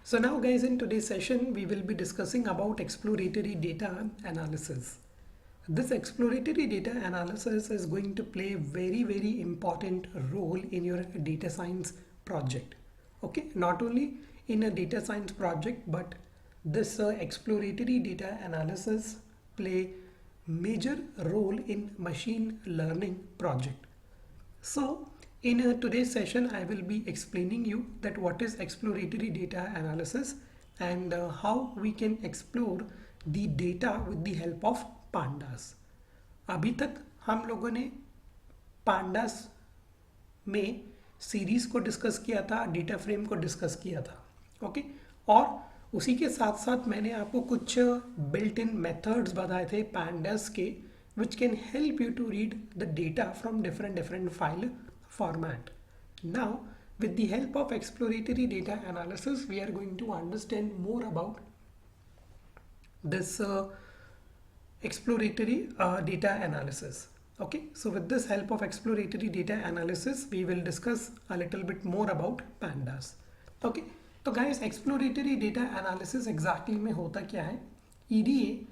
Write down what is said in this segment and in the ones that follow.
So now guys, in today's session we will be discussing about exploratory data analysis. This exploratory data analysis is going to play a very important role in your data science project. Okay, not only in a data science project, but this exploratory data analysis play major role in machine learning project. So in today's session, I will be explaining you that what is exploratory data analysis and how we can explore the data with the help of pandas. अभी तक हम लोगों ने pandas में series को discuss किया था, data frame को डिस्कस किया था, ओके। और उसी के साथ साथ मैंने आपको कुछ बिल्ट इन मेथड्स बताए थे pandas के, which can help you to read the data from different file format. Now, with the help of exploratory data analysis, we are going to understand more about this exploratory data analysis. Okay, so with this help of exploratory data analysis, we will discuss a little bit more about pandas. Okay, तो guys, exploratory data analysis exactly में होता क्या है? EDA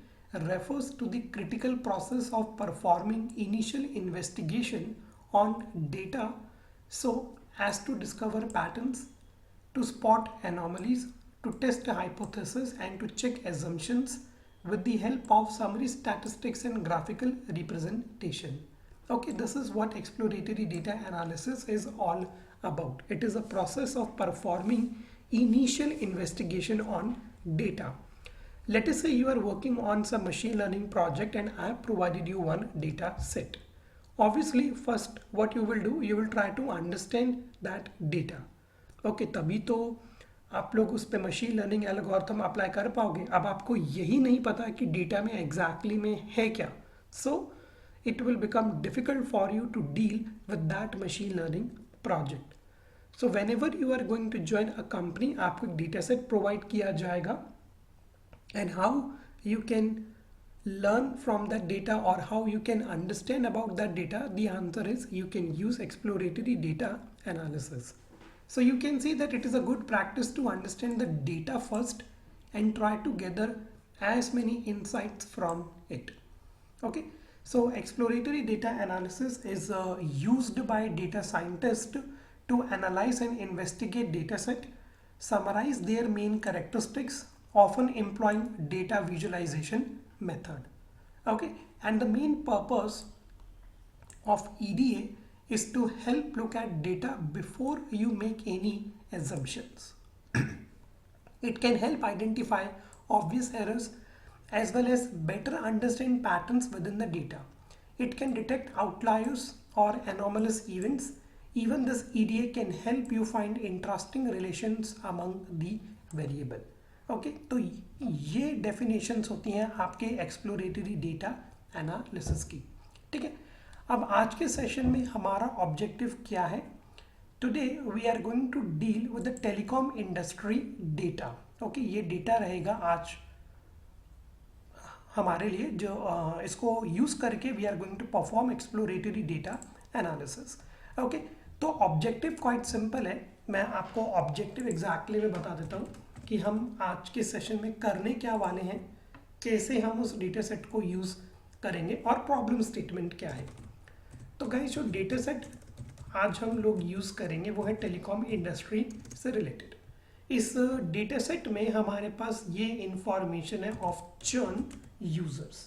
refers to the critical process of performing initial investigation on data so as to discover patterns, to spot anomalies, to test a hypothesis and to check assumptions with the help of summary statistics and graphical representation. Okay, this is what exploratory data analysis is all about. It is a process of performing initial investigation on data. Let us say you are working on some machine learning project and I have provided you one data set. Obviously, first what you will do, you will try to understand that data. Okay, तभी तो आप लोग उस पे machine learning algorithm apply कर पाओगे. अब आपको यही नहीं पता कि डेटा में एग्जैक्टली में है क्या. So it will become difficult for you to deal with that machine learning project. So whenever you are going to join a company, आपको एक डेटा सेट प्रोवाइड किया जाएगा. And how you can learn from that data or how you can understand about that data, the answer is you can use exploratory data analysis. So you can see that it is a good practice to understand the data first and try to gather as many insights from it. Okay, so exploratory data analysis is used by data scientists to analyze and investigate data set, summarize their main characteristics, often employing data visualization method. Okay, and the main purpose of EDA is to help look at data before you make any assumptions. It can help identify obvious errors as well as better understand patterns within the data. It can detect outliers or anomalous events. Even this EDA can help you find interesting relations among the variable. Okay, तो ये definitions होती हैं आपके exploratory data analysis की. ठीक है, अब आज के सेशन में हमारा ऑब्जेक्टिव क्या है? Today we are going to deal with the telecom industry data. Okay, ये डेटा रहेगा आज हमारे लिए, जो इसको यूज़ करके we are going to perform exploratory data analysis. Okay, तो ऑब्जेक्टिव क्वाइट सिंपल है. मैं आपको ऑब्जेक्टिव एग्जैक्टली में बता देता हूँ कि हम आज के सेशन में करने क्या वाले हैं, कैसे हम उस डेटा सेट को यूज़ करेंगे और प्रॉब्लम स्टेटमेंट क्या है. तो गाइस, जो डेटा सेट आज हम लोग यूज़ करेंगे वो है टेलीकॉम इंडस्ट्री से रिलेटेड. इस डेटा सेट में हमारे पास ये इंफॉर्मेशन है of churn users.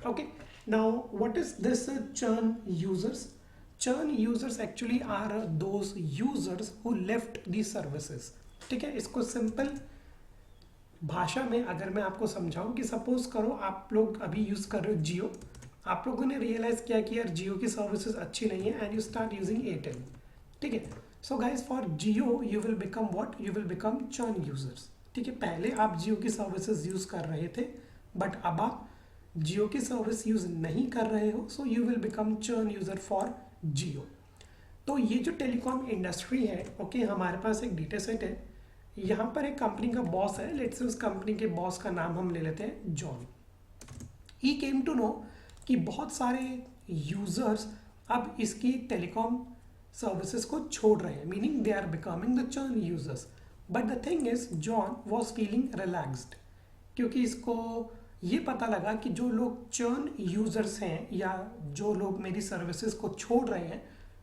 Okay, now what is this churn users? Churn users actually are those users who left the services. ठीक है, इसको सिंपल भाषा में अगर मैं आपको समझाऊं कि सपोज करो आप लोग अभी यूज़ कर रहे हो जियो. आप लोगों ने रियलाइज़ किया कि यार जियो की सर्विसेज अच्छी नहीं है and you start using Airtel. ठीक है, so guys for Jio you will become what? You will become churn users. ठीक है, पहले आप जियो की सर्विसेज यूज़ कर रहे थे बट अब आप जियो की सर्विस यूज़ नहीं कर रहे हो, so you will become churn user for Jio. तो ये जो टेलीकॉम इंडस्ट्री है, ओके, हमारे पास एक डेटा सेट है. यहाँ पर एक कंपनी का बॉस है. लेट्स से उस कंपनी के बॉस का नाम हम ले लेते हैं John. He came to know कि बहुत सारे यूजर्स अब इसकी टेलीकॉम सर्विसेज को छोड़ रहे हैं, meaning they are becoming the churn users. But the thing is John was feeling relaxed, क्योंकि इसको ये पता लगा कि जो लोग चर्न यूजर्स हैं या जो लोग मेरी सर्विसेज को छोड़ रहे हैं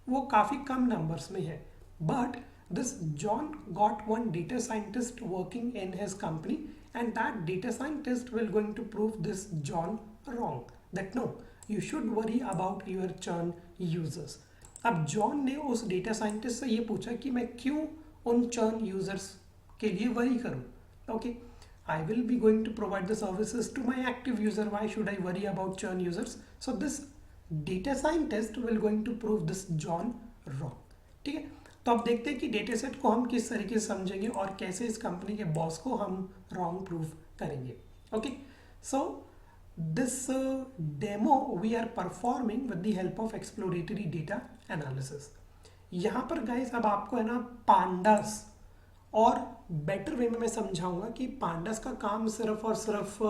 वो काफ़ी कम नंबर्स में है. But this John got one data scientist working in his company and that data scientist will going to prove this John wrong, that no, you should worry about your churn users. अब John ने उस data scientist से ये पूछा कि मैं क्यों उन चर्न यूजर्स के लिए वरी करूं. Okay, I will be going to provide the services to my active user, why should I worry about churn users. So this data scientist will going to prove this John wrong. ठीक है, तो अब देखते हैं कि data set को हम किस तरीके से समझेंगे और कैसे इस कंपनी के बॉस को हम रॉन्ग प्रूव करेंगे. Okay, so this demo we are performing with the help of exploratory data analysis. यहाँ पर गाइस अब आपको है ना पांडास और बेटर वे में मैं समझाऊंगा कि पांडास का काम सिर्फ और सिर्फ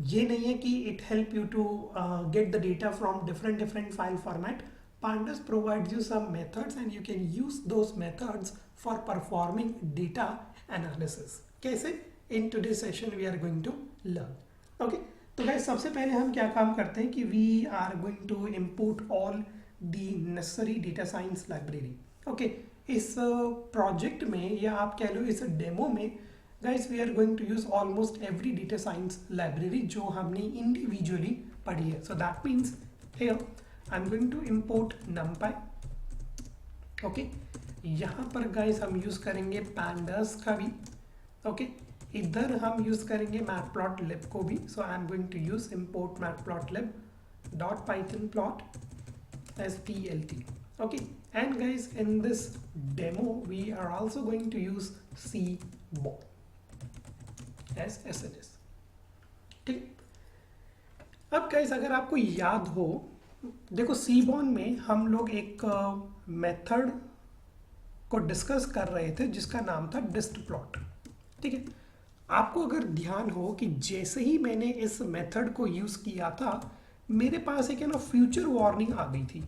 ये नहीं है कि it help you to get the data from different file format. Pandas provides you some methods and you can use those methods for performing data analysis. कैसे? In today's session we are going to learn. Okay, तो guys सबसे पहले हम क्या काम करते हैं कि we are going to import all the necessary data science library. Okay, इस project में या आप कह लो इस डेमो में guys we are going to use almost every data science library जो हमने individually पढ़ी है. So that means here I'm going to import numpy. Okay, यहाँ पर गाइस हम यूज करेंगे pandas का भी. ओके, इधर हम यूज करेंगे matplotlib को भी. So I am going to use import matplotlib dot python plot as plt. Okay, and guys in this demo we are also going to use cbon as SNS. ठीक, अब guys अगर आपको याद हो, देखो सीबॉन में हम लोग एक मेथड को डिस्कस कर रहे थे जिसका नाम था डिस्ट प्लॉट. ठीक है, आपको अगर ध्यान हो कि जैसे ही मैंने इस मेथड को यूज किया था मेरे पास एक है ना फ्यूचर वार्निंग आ गई थी.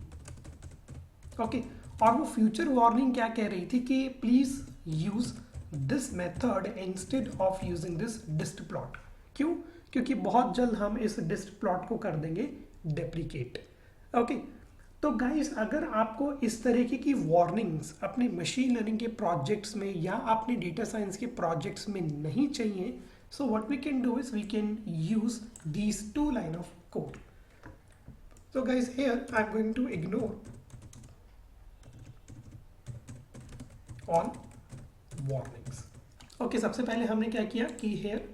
ओके, और वो फ्यूचर वार्निंग क्या कह रही थी कि please use this method instead of using this dist plot. क्यों? क्योंकि बहुत जल्द हम इस डिस्ट प्लॉट को कर देंगे डेप्लीकेट. ओके, तो गाइस अगर आपको इस तरीके की वार्निंग्स अपने मशीन लर्निंग के प्रोजेक्ट्स में या अपने डेटा साइंस के प्रोजेक्ट्स में नहीं चाहिए, so what we can do is we can use these two line of code. So guys here I am going to ignore all warnings. Okay, सबसे पहले हमने क्या किया कि here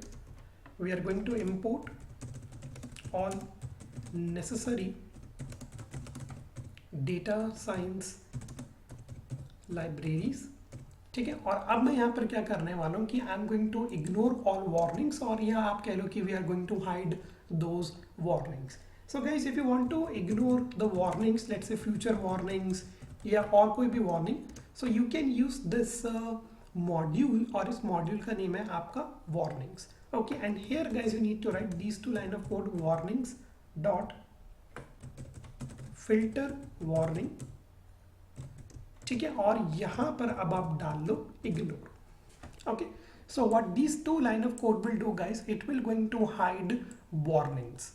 we are going to import all necessary data science libraries. ठीक है, और अब मैं यहाँ पर क्या करने वाला हूँ कि I am going to ignore all warnings, और या आप कह लो कि we are going to hide those warnings. So guys if you want to ignore the warnings, let's say future warnings या और कोई भी warning, so you can use this module, और इस मॉड्यूल का नेम है आपका warnings. Okay, and here guys you need to write these two line of code warnings dot filter warning. ठीक है, और यहां पर अब आप डाल लो ignore. Okay, so what these two line of code will do guys, it will going to hide warnings.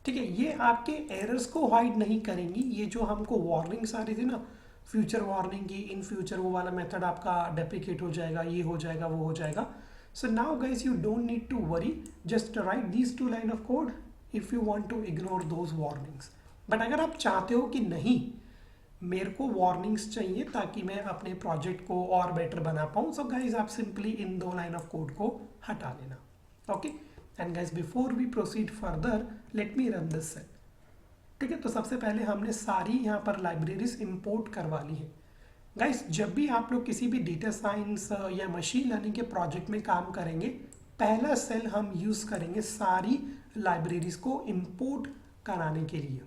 ठीक है, ये आपके एरर्स को हाइड नहीं करेंगी. ये जो हमको वार्निंग्स आ रही थी ना फ्यूचर वार्निंग की, इन फ्यूचर वो वाला मेथड आपका डेप्रिकेट हो जाएगा, ये हो जाएगा, वो हो जाएगा. So now guys you don't need to worry, just write these two line of code if you want to ignore those warnings. But अगर आप चाहते हो कि नहीं मेरे को वार्निंग्स चाहिए ताकि मैं अपने प्रोजेक्ट को और बेटर बना पाऊँ, सो गाइज आप सिंपली इन दो लाइन ऑफ कोड को हटा लेना. Okay, and guys before we proceed further let me run this cell. ठीक है, तो सबसे पहले हमने सारी यहाँ पर लाइब्रेरीज इंपोर्ट करवा ली है. गाइज जब भी आप लोग किसी भी डेटा साइंस या मशीन लर्निंग के प्रोजेक्ट में काम करेंगे, पहला सेल हम यूज करेंगे सारी लाइब्रेरीज को इंपोर्ट कराने के लिए.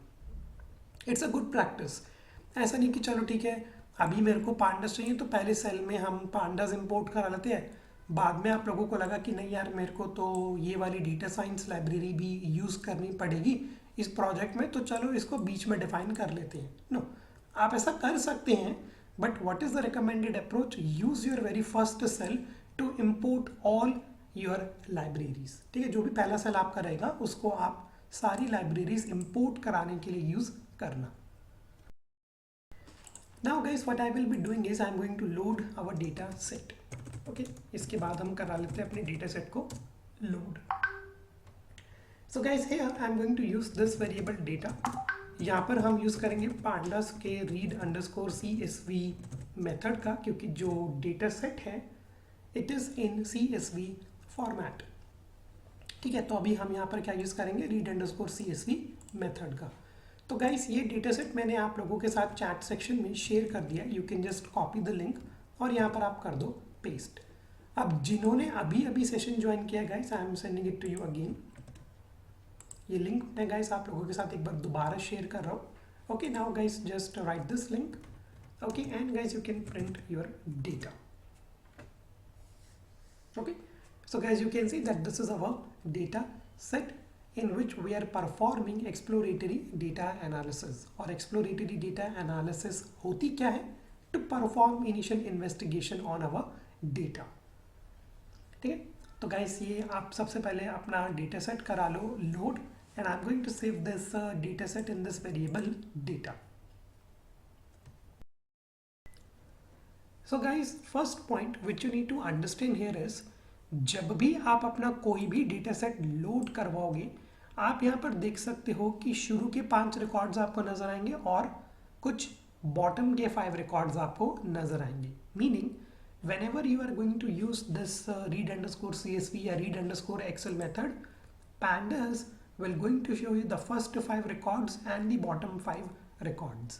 It's a good practice. ऐसा नहीं कि चलो ठीक है अभी मेरे को पांडास चाहिए तो पहले सेल में हम पांडास इंपोर्ट करा लेते हैं, बाद में आप लोगों को लगा कि नहीं यार मेरे को तो ये वाली डेटा साइंस लाइब्रेरी भी यूज़ करनी पड़ेगी इस प्रोजेक्ट में, तो चलो इसको बीच में डिफाइन कर लेते हैं. नो, आप ऐसा कर सकते हैं But what is the recommended approach? Use your very first cell to import all your libraries. ठीक है, जो भी पहला सेल आपका रहेगा उसको आप सारी लाइब्रेरीज इंपोर्ट कराने के लिए यूज करना. Now guys, what I will be doing is I am going to load our data set. Okay, इसके बाद हम करा लेते हैं अपने data set को load. So guys, here I am going to use this variable data. यहाँ पर हम यूज करेंगे pandas के read_csv मेथड का, क्योंकि जो डेटा सेट है it is in CSV format. ठीक है, तो अभी हम यहाँ पर क्या यूज करेंगे, read_csv मेथड का. तो गाइस ये डेटा सेट मैंने आप लोगों के साथ चैट सेक्शन में शेयर कर दिया. You can just copy the link और यहाँ पर आप कर दो पेस्ट. अब जिन्होंने अभी अभी सेशन ज्वाइन किया guys, I am sending it to you again. ये लिंक मैं गाइस आप लोगों के साथ एक बार दोबारा शेयर कर रहा हूँ. Okay, now guys just right this link. Okay, and guys you can print your data. Okay, so guys you can see that this is our data set in which we are performing exploratory data analysis. और exploratory data analysis होती क्या है? To perform initial investigation on our data. ठीक है, तो guys ये आप सबसे पहले अपना data set करा लो load, and I'm going to save this data set in this variable data. So guys, first point which you need to understand here is, जब भी आप अपना कोई भी डेटा सेट लोड करवाओगे, आप यहाँ पर देख सकते हो कि शुरू के 5 रिकॉर्ड्स आपको नजर आएंगे और कुछ बॉटम के 5 रिकॉर्ड्स आपको नजर आएंगे. Meaning whenever you are going to use this read_csv या read_excel method, pandas will going to show you the first 5 records and the bottom 5 records.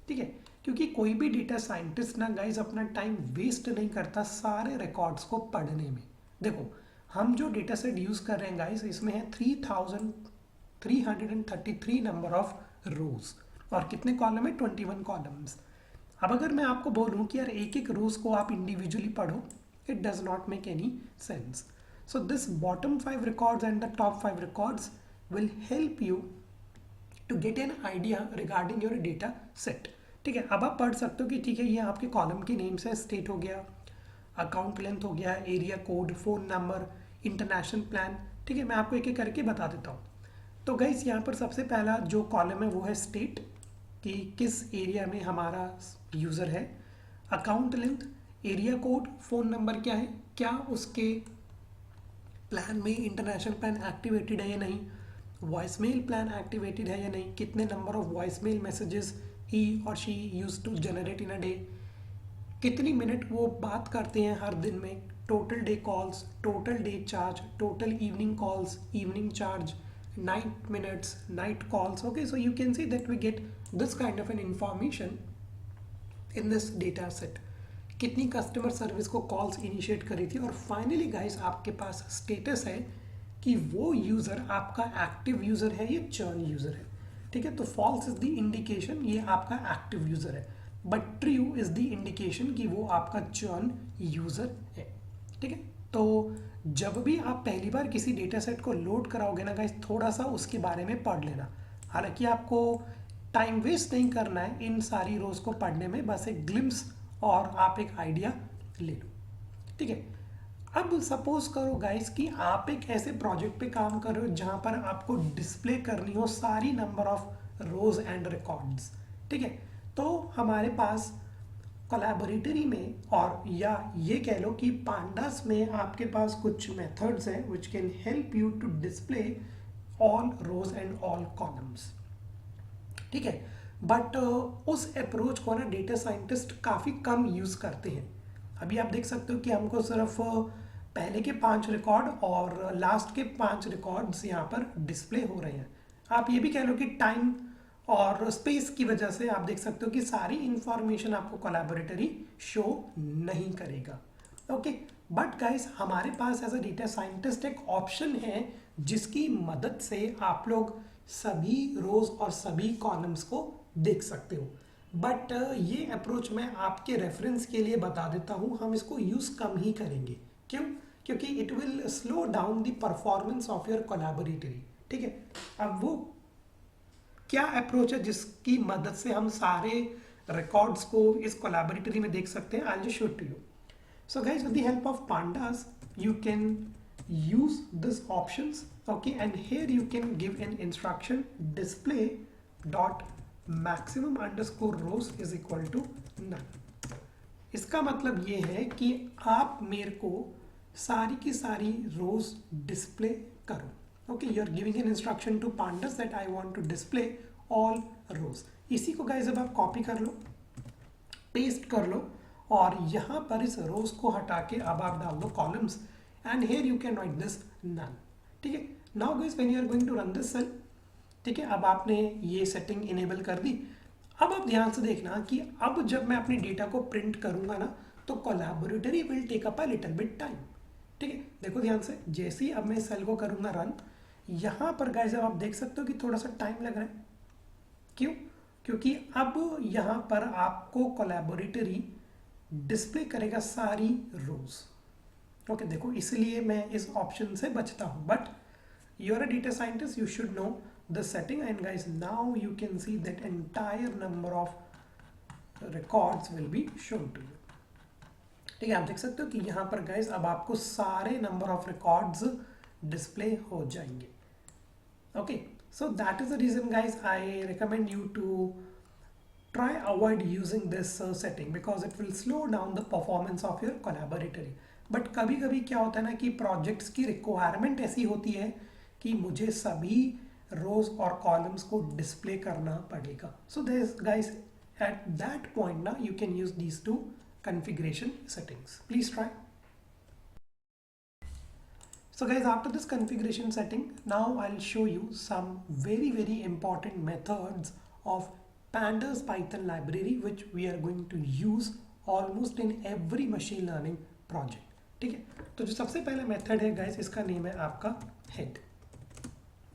ठीक है, क्योंकि कोई भी डेटा साइंटिस्ट ना गाइज अपना टाइम वेस्ट नहीं करता सारे रिकॉर्ड्स को पढ़ने में. देखो हम जो डेटा सेट यूज कर रहे हैं गाइस, इसमें है 3333 नंबर ऑफ रोज और कितने कॉलम है, 21 कॉलम्स. अब अगर मैं आपको बोलूं कि यार एक एक रोज को आप इंडिविजुअली पढ़ो, it does not make any sense. So this bottom 5 records and the top 5 records will help you to get an idea regarding your data set. ठीक है, अब आप पढ़ सकते हो कि ठीक है ये आपके कॉलम के नेम्स है, स्टेट हो गया, अकाउंट लेंथ हो गया, area code, phone number, international plan. ठीक है, मैं आपको एक एक करके बता देता हूँ. तो गाइस यहाँ पर सबसे पहला जो कॉलम है वो है स्टेट, कि किस एरिया में हमारा यूज़र है, account length, area code, phone number क्या है, क्या उसके प्लान में इंटरनेशनल प्लान एक्टिवेटेड है या नहीं, वॉइसमेल प्लान एक्टिवेटेड है या नहीं, कितने number of voicemail messages he और she use to generate in a day, कितनी मिनट वो बात करते हैं हर दिन में, total day calls, total day charge, total evening calls, evening charge, night minutes, night calls. Okay, so you can see that we get this kind of an information in this data set. कितनी customer service को calls initiate करी थी, और finally guys आपके पास status है कि वो user आपका एक्टिव यूज़र है या चर्न यूज़र है. ठीक है, तो फॉल्स इज द इंडिकेशन ये आपका एक्टिव यूज़र है, but true is the indication कि वो आपका चर्न यूज़र है. ठीक है, तो जब भी आप पहली बार किसी डेटा सेट को लोड कराओगे ना गाइस, थोड़ा सा उसके बारे में पढ़ लेना. हालांकि आपको टाइम वेस्ट नहीं करना है इन सारी रोज को पढ़ने में, बस एक ग्लिम्स और आप एक आइडिया ले लो. ठीक है, अब सपोज करो गाइस कि आप एक ऐसे प्रोजेक्ट पे काम कर रहे हो जहां पर आपको डिस्प्ले करनी हो सारी number of rows and records. ठीक है, तो हमारे पास कोलैबोरेटरी में, और या ये कह लो कि पांडास में आपके पास कुछ मेथड्स हैं which can help you to display all rows and all columns. ठीक है, बट उस अप्रोच को ना डेटा साइंटिस्ट काफ़ी कम यूज़ करते हैं. अभी आप देख सकते हो कि हमको सिर्फ पहले के 5 रिकॉर्ड और लास्ट के 5 रिकॉर्ड्स यहाँ पर डिस्प्ले हो रहे हैं. आप ये भी कह लो कि टाइम और स्पेस की वजह से आप देख सकते हो कि सारी इंफॉर्मेशन आपको कोलैबोरेटरी शो नहीं करेगा. ओके, बट गाइस हमारे पास एज अ डेटा साइंटिस्ट एक ऑप्शन है जिसकी मदद से आप लोग सभी रोज और सभी कॉलम्स को देख सकते हो. बट ये अप्रोच मैं आपके रेफरेंस के लिए बता देता हूँ, हम इसको यूज़ कम ही करेंगे. क्यों? क्योंकि it will slow down the performance of your Colaboratory. ठीक है, अब वो क्या अप्रोच है जिसकी मदद से हम सारे रिकॉर्ड्स को इस कोलैबोरेटरी में देख सकते हैं. I'll just show it to you. So guys, with the help of pandas, you can use these options, okay, and here you can give an instruction display dot maximum underscore rows is equal to none. इसका मतलब ये है कि आप मेरे को सारी की सारी रोज डिस्प्ले करो. Okay, you are giving an instruction to pandas that I want to display all rows. इसी को गाइस अब आप कॉपी कर लो, पेस्ट कर लो और यहाँ पर इस रोज को हटा के अब आप डाल दो columns and here you can write this none. ठीक है, now guys when you are going to run this cell, ठीक है, अब आपने ये सेटिंग इनेबल कर दी. अब आप ध्यान से देखना कि अब जब मैं अपने डेटा को प्रिंट करूंगा ना तो Colaboratory will take up a little bit time. ठीक है, देखो ध्यान से, जैसे ही अब मैं सेल को करूंगा रन, यहाँ पर गाइस अब आप देख सकते हो कि थोड़ा सा टाइम लग रहा है. क्यों? क्योंकि अब यहाँ पर आपको कोलैबोरेटरी डिस्प्ले करेगा सारी रोज. ओके, देखो इसलिए मैं इस ऑप्शन से बचता हूँ. But you are a data scientist, you should know the setting, and guys now you can see that entire number of records will be shown to you. ठीक है, आप देख सकते हो कि यहाँ पर गाइस अब आपको सारे नंबर ऑफ रिकॉर्ड्स डिस्प्ले हो जाएंगे. Okay, so that is the reason guys I recommend you to try avoid using this setting because it will slow down the performance of your collaboratory. But कभी कभी क्या होता है ना कि projects की रिक्वायरमेंट ऐसी होती है कि मुझे सभी रोज और कॉलम्स को डिस्प्ले करना पड़ेगा. So this guys at that point now you can use these two configuration settings. Please try. So guys, after this configuration setting, now I'll show you some very important methods of pandas Python library which we are going to use almost in every machine learning project. ठीक है, तो जो सबसे पहला method है guys, इसका name है आपका head.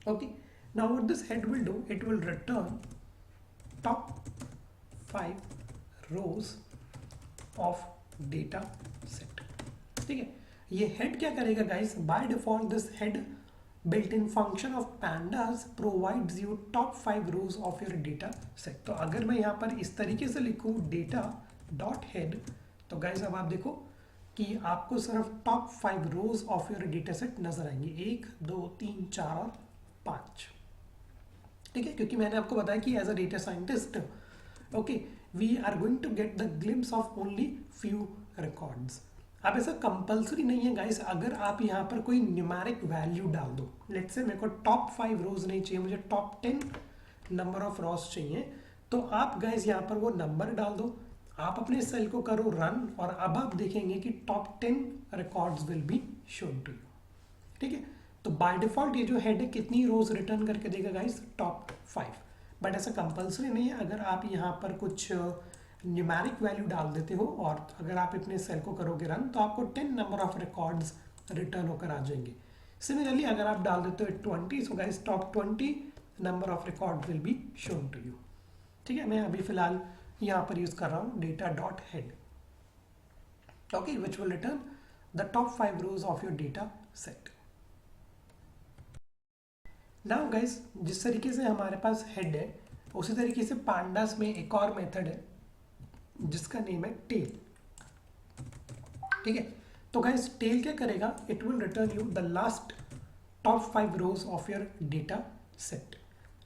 Okay, now what this head will do, it will return top 5 rows of data set. ठीक है, ये head क्या करेगा guys, by default this head built-in function of pandas provides you top 5 rows of your data set. तो अगर मैं यहाँ पर इस तरीके से लिखूँ data dot head, तो गाइस अब आप देखो कि आपको सिर्फ top 5 rose of your data set नजर आएंगे, 1 2 3 4 और 5. ठीक है, क्योंकि मैंने आपको बताया कि as a data scientist okay we are going to get the glimpse of only few records. अब ऐसा कंपलसरी नहीं है गाइस, अगर आप यहाँ पर कोई न्यूमेरिक वैल्यू डाल दो, लेट्स से मेरे को टॉप 5 रोज नहीं चाहिए, मुझे टॉप 10 नंबर ऑफ रोज चाहिए, तो आप गाइस यहाँ पर वो नंबर डाल दो, आप अपने सेल को करो रन और अब आप देखेंगे कि top 10 records will be shown to you. ठीक है, तो बाय डिफॉल्ट ये जो हेड है कितनी रोज रिटर्न करके देगा गाइस, टॉप 5. बट ऐसा कंपलसरी नहीं है, अगर आप यहाँ पर कुछ न्यूमेरिक वैल्यू डाल देते हो और अगर आप अपने सेल को करोगे रन तो आपको 10 नंबर ऑफ रिकॉर्ड्स रिटर्न होकर आ जाएंगे. सिमिलरली अगर आप डाल देते हो 20, so guys top 20 number of record will be shown to you. ठीक है, मैं अभी फिलहाल यहाँ पर यूज कर रहा हूँ data dot head, okay, which will return the top 5 rose of your data set. Now guys, जिस तरीके से हमारे पास हेड है उसी तरीके से पांडास में एक और मेथड है जिसका नेम है टेल. ठीक है, तो गाइस टेल क्या करेगा, it will return you the last top 5 rose of your data set.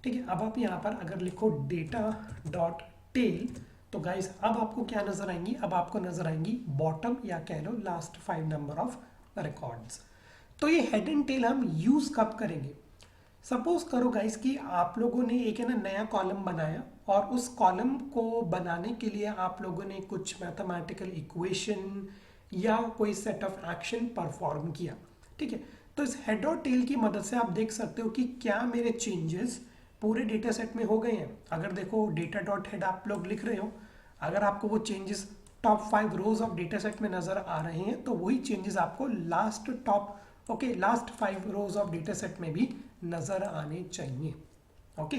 ठीक है, अब आप यहाँ पर अगर लिखो डेटा डॉट टेल तो गाइस अब आपको क्या नजर आएंगी, अब आपको नजर आएंगी बॉटम या कह लो लास्ट 5 नंबर ऑफ रिकॉर्ड्स. तो ये हेड एंड टेल हम यूज कब करेंगे, सपोज करो गाइस कि आप लोगों ने एक है ना नया कॉलम बनाया और उस कॉलम को बनाने के लिए आप लोगों ने कुछ मैथमेटिकल इक्वेशन या कोई सेट ऑफ एक्शन परफॉर्म किया. ठीक है, तो इस हेड और टेल की मदद से आप देख सकते हो कि क्या मेरे चेंजेस पूरे डेटा सेट में हो गए हैं. अगर देखो डेटा डॉट हेड आप लोग लिख रहे हो, अगर आपको वो changes top 5 rose of data set में नजर आ रहे हैं तो वही चेंजेस आपको last 5 rose of data set में भी नजर आने चाहिए. ओके,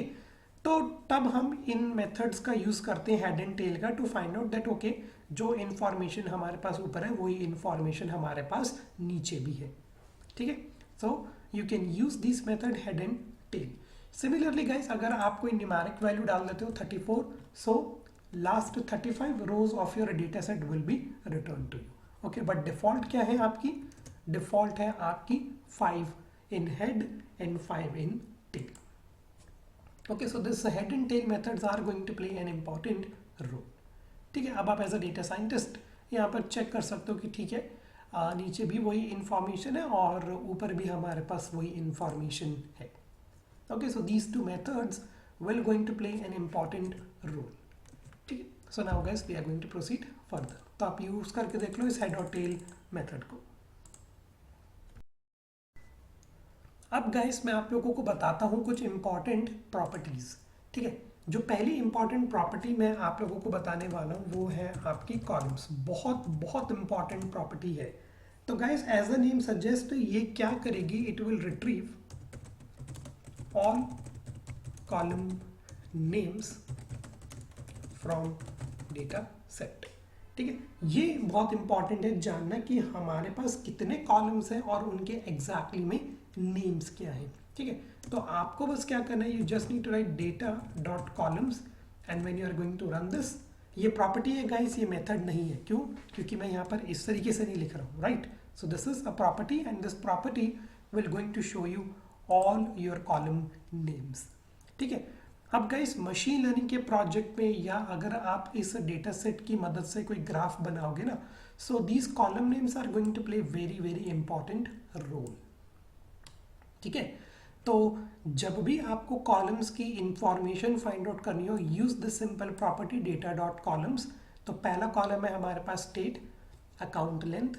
तो तब हम इन मेथड्स का यूज करते हैं हेड एंड टेल का to find out that okay जो इन्फॉर्मेशन हमारे पास ऊपर है वही इन्फॉर्मेशन हमारे पास नीचे भी है. ठीक है, so you can use this method head and tail. Similarly guys, अगर आप कोई न्यूमेरिक वैल्यू डाल देते हो 34, so last 35 rows of your data set will be return to you. Okay, but default क्या है आपकी? डिफॉल्ट है आपकी 5 in head and 5 in tail. Okay, so this head and tail methods are going to play an important role. ठीक है, अब आप as a data scientist यहाँ पर चेक कर सकते हो कि ठीक है, नीचे भी वही इंफॉर्मेशन है और ऊपर भी हमारे पास वही इंफॉर्मेशन है। Okay, so these two methods will going to play an important role। ठीक है, so now guys we are going to proceed further. तो आप यूज करके देख लो इस हेड और टेल मेथड को। अब गाइस मैं आप लोगों को बताता हूँ कुछ इंपॉर्टेंट प्रॉपर्टीज। ठीक है, जो पहली इंपॉर्टेंट प्रॉपर्टी मैं आप लोगों को बताने वाला हूँ वो है आपकी कॉलम्स। बहुत बहुत इंपॉर्टेंट प्रॉपर्टी है। तो guys as a name suggest, ये क्या करेगी? It will retrieve all column names from data set. ठीक है, ये बहुत इंपॉर्टेंट है जानना कि हमारे पास कितने कॉलम्स हैं और उनके एग्जैक्टली में नेम्स क्या हैं। ठीक है, तो आपको बस क्या करना है, you just need to write data dot columns and when you are going to run this. ये प्रॉपर्टी है गाइस, ये मेथड नहीं है। क्यों? क्योंकि मैं यहाँ पर इस तरीके से नहीं लिख रहा हूँ, right? So this is a property and this property will going to show you all your column names. ठीक है, अब गाइस मशीन लर्निंग के प्रोजेक्ट में या अगर आप इस डेटा सेट की मदद से कोई ग्राफ बनाओगे ना, so these column names are going to play very very important role. ठीक है, तो जब भी आपको कॉलम्स की इंफॉर्मेशन फाइंड आउट करनी हो, use this simple property data dot columns. तो पहला कॉलम है हमारे पास state, account length,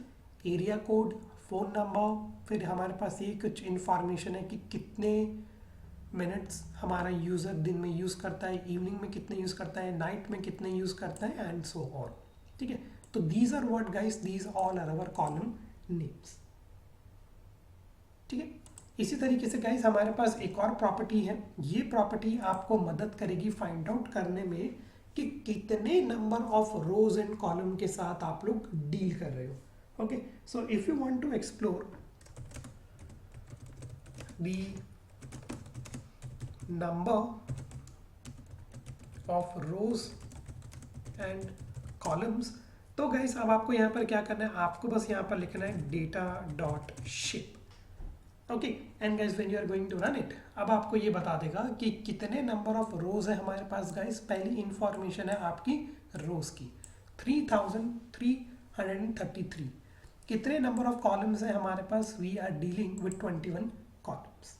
area code, phone number, फिर हमारे पास ये कुछ इंफॉर्मेशन है कि कितने मिनट्स हमारा यूज़र दिन में यूज़ करता है, इवनिंग में कितने यूज़ करता है, नाइट में कितने यूज़ करता है एंड सो ऑन। ठीक है, तो these are what guys, these all are our column names. ठीक है, इसी तरीके से गाइस हमारे पास एक और प्रॉपर्टी है। ये प्रॉपर्टी आपको मदद करेगी फाइंड आउट करने में कि कितने number of rows and column के साथ आप लोग डील कर रहे हो। Okay, so if you want to explore the number of rows and columns, तो गाइस अब आपको यहाँ पर क्या करना है, आपको बस यहाँ पर लिखना है data dot shape. Okay, and guys when you are going to run it, अब आपको ये बता देगा कि कितने नंबर ऑफ रोज है हमारे पास। गाइस पहली इंफॉर्मेशन है आपकी रोज की 3333। कितने नंबर ऑफ कॉलम्स है हमारे पास? We are dealing with 21 columns.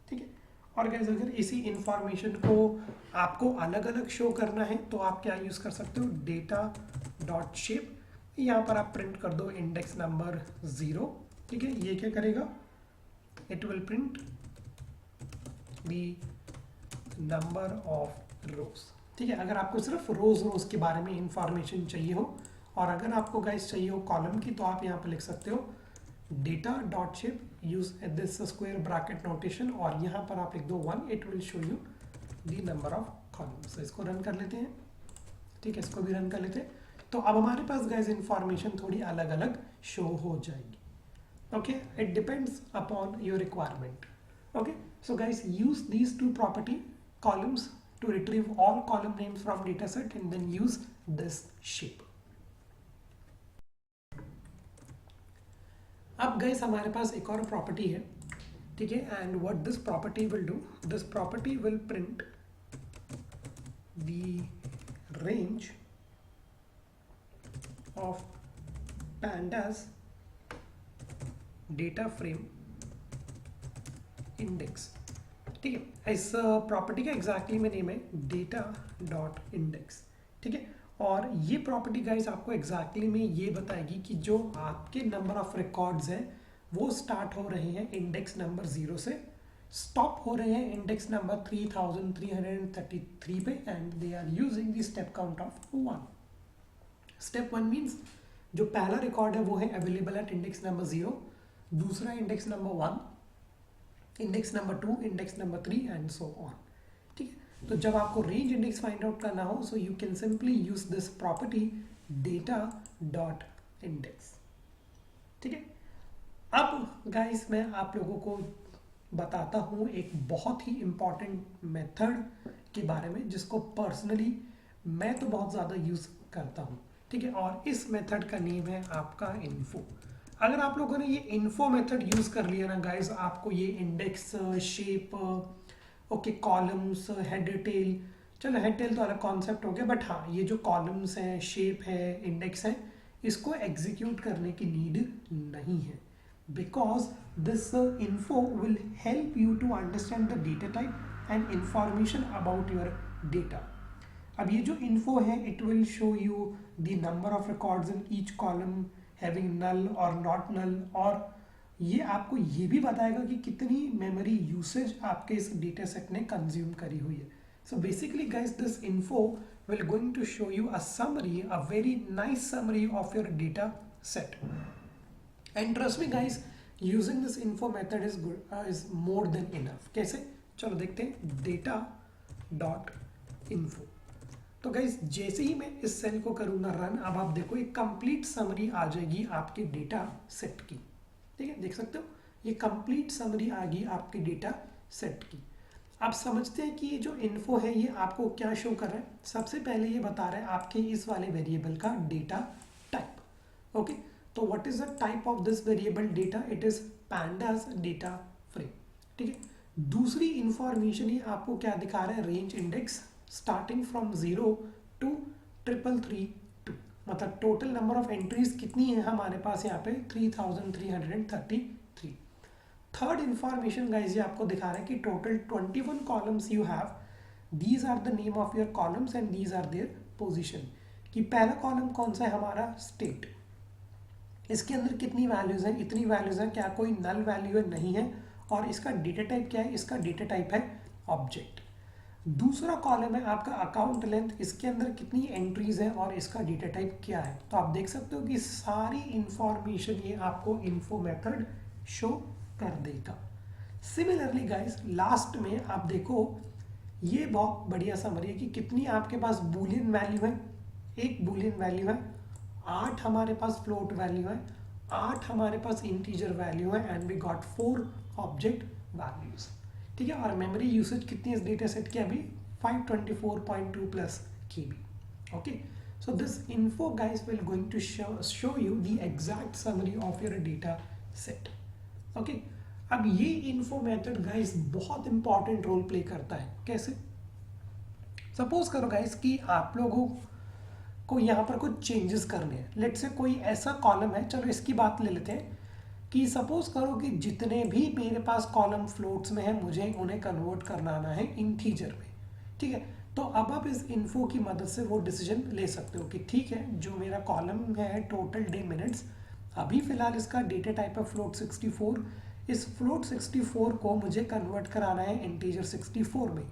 ठीक है, और गाइस अगर इसी इंफॉर्मेशन को आपको अलग अलग शो करना है तो आप क्या यूज कर सकते हो, डेटा डॉट शेप। यहाँ पर आप प्रिंट कर दो इंडेक्स नंबर 0। ठीक है, ये क्या करेगा, it will print the number of रोज। ठीक है, अगर आपको सिर्फ रोज के बारे में इंफॉर्मेशन चाहिए हो और अगर आपको गाइस चाहिए हो कॉलम की, तो आप यहाँ पर लिख सकते हो data dot shape, use this square bracket notation और यहाँ पर आप लिख दो 1, it will show you the number of columns. इसको रन कर लेते हैं। ठीक है, इसको भी रन कर लेते हैं। तो अब हमारे पास गाइस इंफॉर्मेशन थोड़ी अलग अलग शो हो जाएगी। Okay, it depends upon your requirement. Okay, so guys use these two property columns to retrieve all column names from data set and then use this shape. अब गाइस हमारे पास एक और प्रॉपर्टी है। ठीक है, and what this property will do, this property will print the range of pandas data frame index. ठीक है, इस प्रॉपर्टी का एग्जैक्टली में नेम है डेटा डॉट इंडेक्स। ठीक है, और ये प्रॉपर्टी गाइस आपको एग्जैक्टली में ये बताएगी कि जो आपके नंबर ऑफ रिकॉर्ड्स हैं वो स्टार्ट हो रहे हैं इंडेक्स नंबर 0 से, स्टॉप हो रहे हैं इंडेक्स नंबर 3333 पे and they are using the step count of 1। Step 1 means जो पहला रिकॉर्ड है वो है अवेलेबल एट इंडेक्स नंबर 0, दूसरा index number 1, index number 2, index number 3 and so on. ठीक है, तो जब आपको रेंज इंडेक्स फाइंड आउट करना हो, so you can simply use this property data dot index. ठीक है, अब गाइस मैं आप लोगों को बताता हूँ एक बहुत ही इंपॉर्टेंट मेथड के बारे में जिसको पर्सनली मैं तो बहुत ज़्यादा यूज़ करता हूँ, ठीक है। और इस मेथड का नेम है आपका इन्फो। अगर आप लोगों ने ये इन्फो मेथड यूज़ कर लिया ना गाइस, आपको ये index, shape, okay, columns, head tail, चलो हेड टेल तो अलग कॉन्सेप्ट हो गया, बट हाँ ये जो कॉलम्स हैं, शेप है, इंडेक्स है, इसको एग्जीक्यूट करने की नीड नहीं है, because this info will help you to understand the data type and information about your data. अब ये जो इन्फो है, it will show you the number of records in each column having null और not नल, और ये आपको ये भी बताएगा कि कितनी मेमोरी यूसेज आपके इस डेटा सेट ने कंज्यूम करी हुई है। So basically guys, this info will going to show you a summary, a very nice summary of your data set. And trust me guys, using this info method is good, is more than enough. कैसे? चलो देखते हैं data dot info। तो guys जैसे ही मैं इस cell को करूंगा रन, अब आप देखो एक कंप्लीट समरी आ जाएगी आपके डेटा सेट की, ठीक है, देख सकते हो ये कंप्लीट समरी आ गई आपके डेटा सेट की। आप समझते हैं कि ये जो इन्फो है ये आपको क्या शो कर रहा है। सबसे पहले ये बता रहा है आपके इस वाले वेरिएबल का डेटा टाइप। ओके, तो what is the type of this variable data? It is pandas data frame, ठीक है। दूसरी इंफॉर्मेशन ये आपको क्या दिखा रहा है? Range index starting from 0 to 3332, मतलब टोटल नंबर ऑफ एंट्रीज कितनी है हमारे पास यहाँ पे? 3333। थर्ड इंफॉर्मेशन गाइज ये आपको दिखा रहा है कि total 21 columns you have, these are the name of your columns and these are their position. कि पहला कॉलम कौन सा है हमारा? स्टेट। इसके अंदर कितनी वैल्यूज हैं? इतनी वैल्यूज हैं। क्या कोई नल वैल्यू है? नहीं है। और इसका डेटा टाइप क्या है? इसका डेटा टाइप है ऑब्जेक्ट। दूसरा कॉलम है आपका अकाउंट लेंथ, इसके अंदर कितनी एंट्रीज हैं और इसका डेटा टाइप क्या है। तो आप देख सकते हो कि सारी इंफॉर्मेशन ये आपको इन्फो मेथड शो कर देगा। सिमिलरली गाइस लास्ट में आप देखो ये बहुत बढ़िया समरी है कि कितनी आपके पास बूलियन वैल्यू है। एक बूलियन वैल्यू है, 8 हमारे पास फ्लोट वैल्यू है, 8 हमारे पास इंटीजर वैल्यू है, and we got 4 object values, ठीक है। और मेमोरी यूसेज कितनी है इस डेटा सेट की? अभी 524.2 plus KB। Okay, so this info guys will going to show you the exact summary of your data set. Okay, अब ये इन्फो मेथड गाइस बहुत इंपॉर्टेंट रोल प्ले करता है। कैसे? सपोज करो गाइस कि आप लोगों को यहाँ पर कुछ चेंजेस करने हैं। लेट्स से कोई ऐसा कॉलम है, चलो इसकी बात ले लेते हैं कि सपोज करो कि जितने भी मेरे पास कॉलम फ्लोट्स में है, मुझे उन्हें कन्वर्ट करना है इंटीजर में, ठीक है। तो अब आप इस इन्फो की मदद से वो डिसीजन ले सकते हो कि ठीक है, जो मेरा कॉलम है टोटल डे मिनट्स, अभी फिलहाल इसका डेटा टाइप है फ्लोट 64, इस फ्लोट 64 को मुझे कन्वर्ट कराना है इंटीजर 64 में।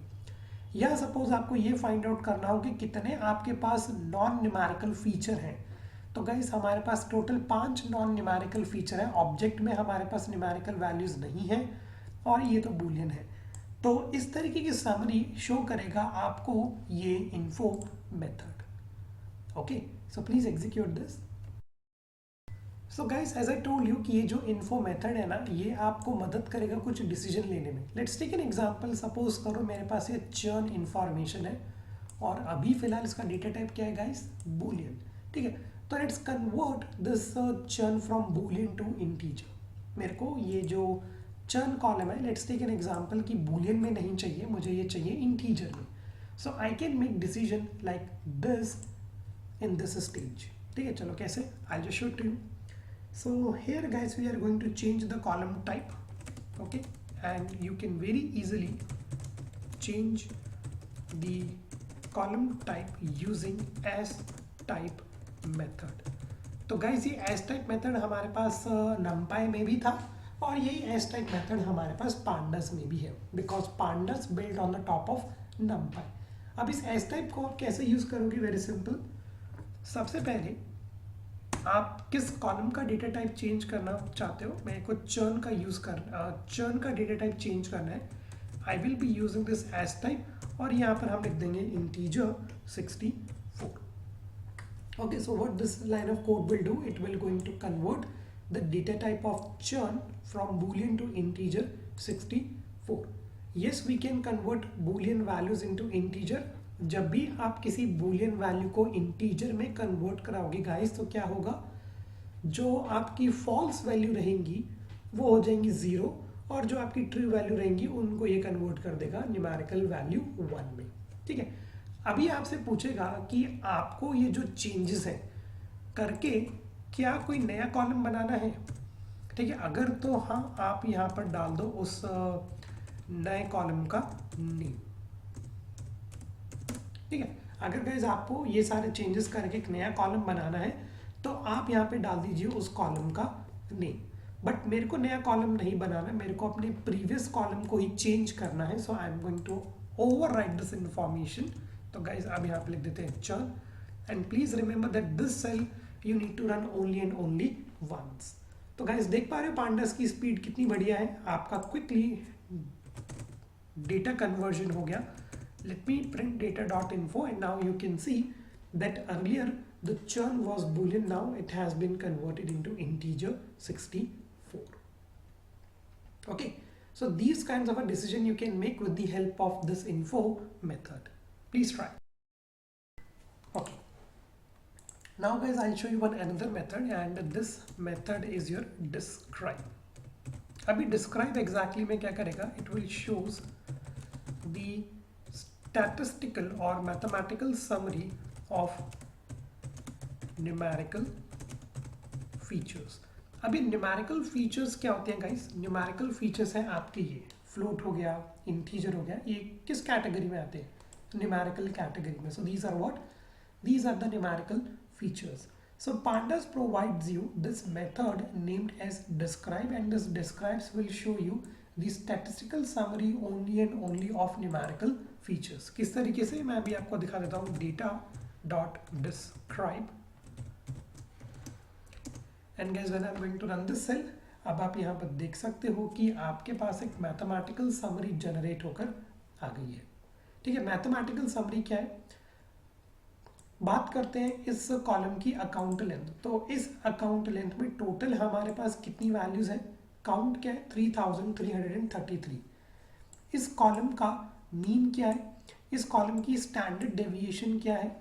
या सपोज आपको ये फाइंड आउट करना हो कि कितने आपके पास नॉन न्यूमेरिकल फीचर हैं। तो गाइस हमारे पास टोटल 5 नॉन न्यूमेरिकल फीचर है। ऑब्जेक्ट में हमारे पास न्यूमेरिकल वैल्यूज नहीं है और ये तो बूलियन है। तो इस तरीके की समरी शो करेगा आपको ये info method. Okay, so please execute this. So guys as I told you कि ये जो इन्फो मेथड है ना, ये आपको मदद करेगा कुछ डिसीजन लेने में। Let's take an example. Suppose करो मेरे पास ये चर्न इन्फॉर्मेशन है और अभी फिलहाल इसका डेटा टाइप क्या है गाइस? बूलियन, ठीक है। तो let's convert this churn from boolean to integer. मेरे को ये जो चर्न कॉलम है, लेट्स टेक एन एग्जांपल कि बूलियन में नहीं चाहिए, मुझे ये चाहिए इंटीजर में। So I can make decision like this in this stage, ठीक है। चलो कैसे? I just show to you. So here guys we are going to change the column type, okay, and you can very easily change the column type using as type method। तो guys ये as type method हमारे पास numpy में भी था और यही as type method हमारे पास pandas में भी है, because pandas built on the top of numpy। अब इस as type को कैसे यूज करोगे? Very simple. सबसे पहले आप किस कॉलम का डेटा टाइप चेंज करना चाहते हो? मेरे को चर्न का यूज करना, चर्न का डेटा टाइप चेंज करना है। I will be using this astype और यहाँ पर हम लिख देंगे integer 64। Okay, so what this line of code will do, it will going to convert the data type of churn from boolean to integer 64। yes we can convert boolean values into integer जब भी आप किसी Boolean value को integer में convert कराओगे guys, तो क्या होगा, जो आपकी फॉल्स वैल्यू रहेंगी वो हो जाएंगी 0, और जो आपकी ट्रू वैल्यू रहेंगी उनको ये कन्वर्ट कर देगा न्यूमेरिकल वैल्यू 1 में। ठीक है, अभी आपसे पूछेगा कि आपको ये जो चेंजेस हैं करके क्या कोई नया कॉलम बनाना है। ठीक है, अगर तो हाँ, आप यहाँ पर डाल दो उस नए कॉलम का नेम। ठीक है, अगर गाइस आपको ये सारे चेंजेस करके एक नया कॉलम बनाना है तो आप यहाँ पे डाल दीजिए उस कॉलम का नेम। बट मेरे को नया कॉलम नहीं बनाना, मेरे को अपने प्रीवियस कॉलम को ही चेंज करना है। So I am going to overwrite this information. तो गाइस अब यहाँ पे लिख देते हैं चल, and please remember that this cell you need to run only and only once. तो गाइस देख पा रहे हो पांडास की स्पीड कितनी बढ़िया है, आपका क्विकली डेटा कन्वर्जन हो गया। Let me print data.info, and now you can see that earlier the churn was boolean, now it has been converted into integer 64. Okay, so these kinds of a decision you can make with the help of this info method. Please try. Okay, now guys I'll show you one another method, and this method is your describe. अभी describe exactly में क्या करेगा, it will shows the statistical or mathematical summary of numerical features. अभी numerical features क्या होते हैं guys, numerical features हैं आपके ये float हो गया, integer हो गया, ये किस कैटेगरी में आते हैं, numerical कैटेगरी में। so these are what, these are the numerical features. So pandas provides you this method named as describe, and this describes will show you the statistical summary only and only of numerical features. किस तरीके से, मैं अभी आपको दिखा देता हूँ, data dot describe, and guys when I'm going to run this cell, अब आप यहाँ पर देख सकते हो कि आपके पास एक मैथमेटिकल समरी जनरेट होकर आ गई है। ठीक है, मैथमेटिकल समरी क्या है, बात करते हैं इस कॉलम की अकाउंट लेंथ। तो इस अकाउंट लेंथ में टोटल हमारे पास कितनी वैल्यूज है, काउंट क्या है, 3333। इस कॉलम का मीन क्या है, इस कॉलम की स्टैंडर्ड डेविएशन क्या है,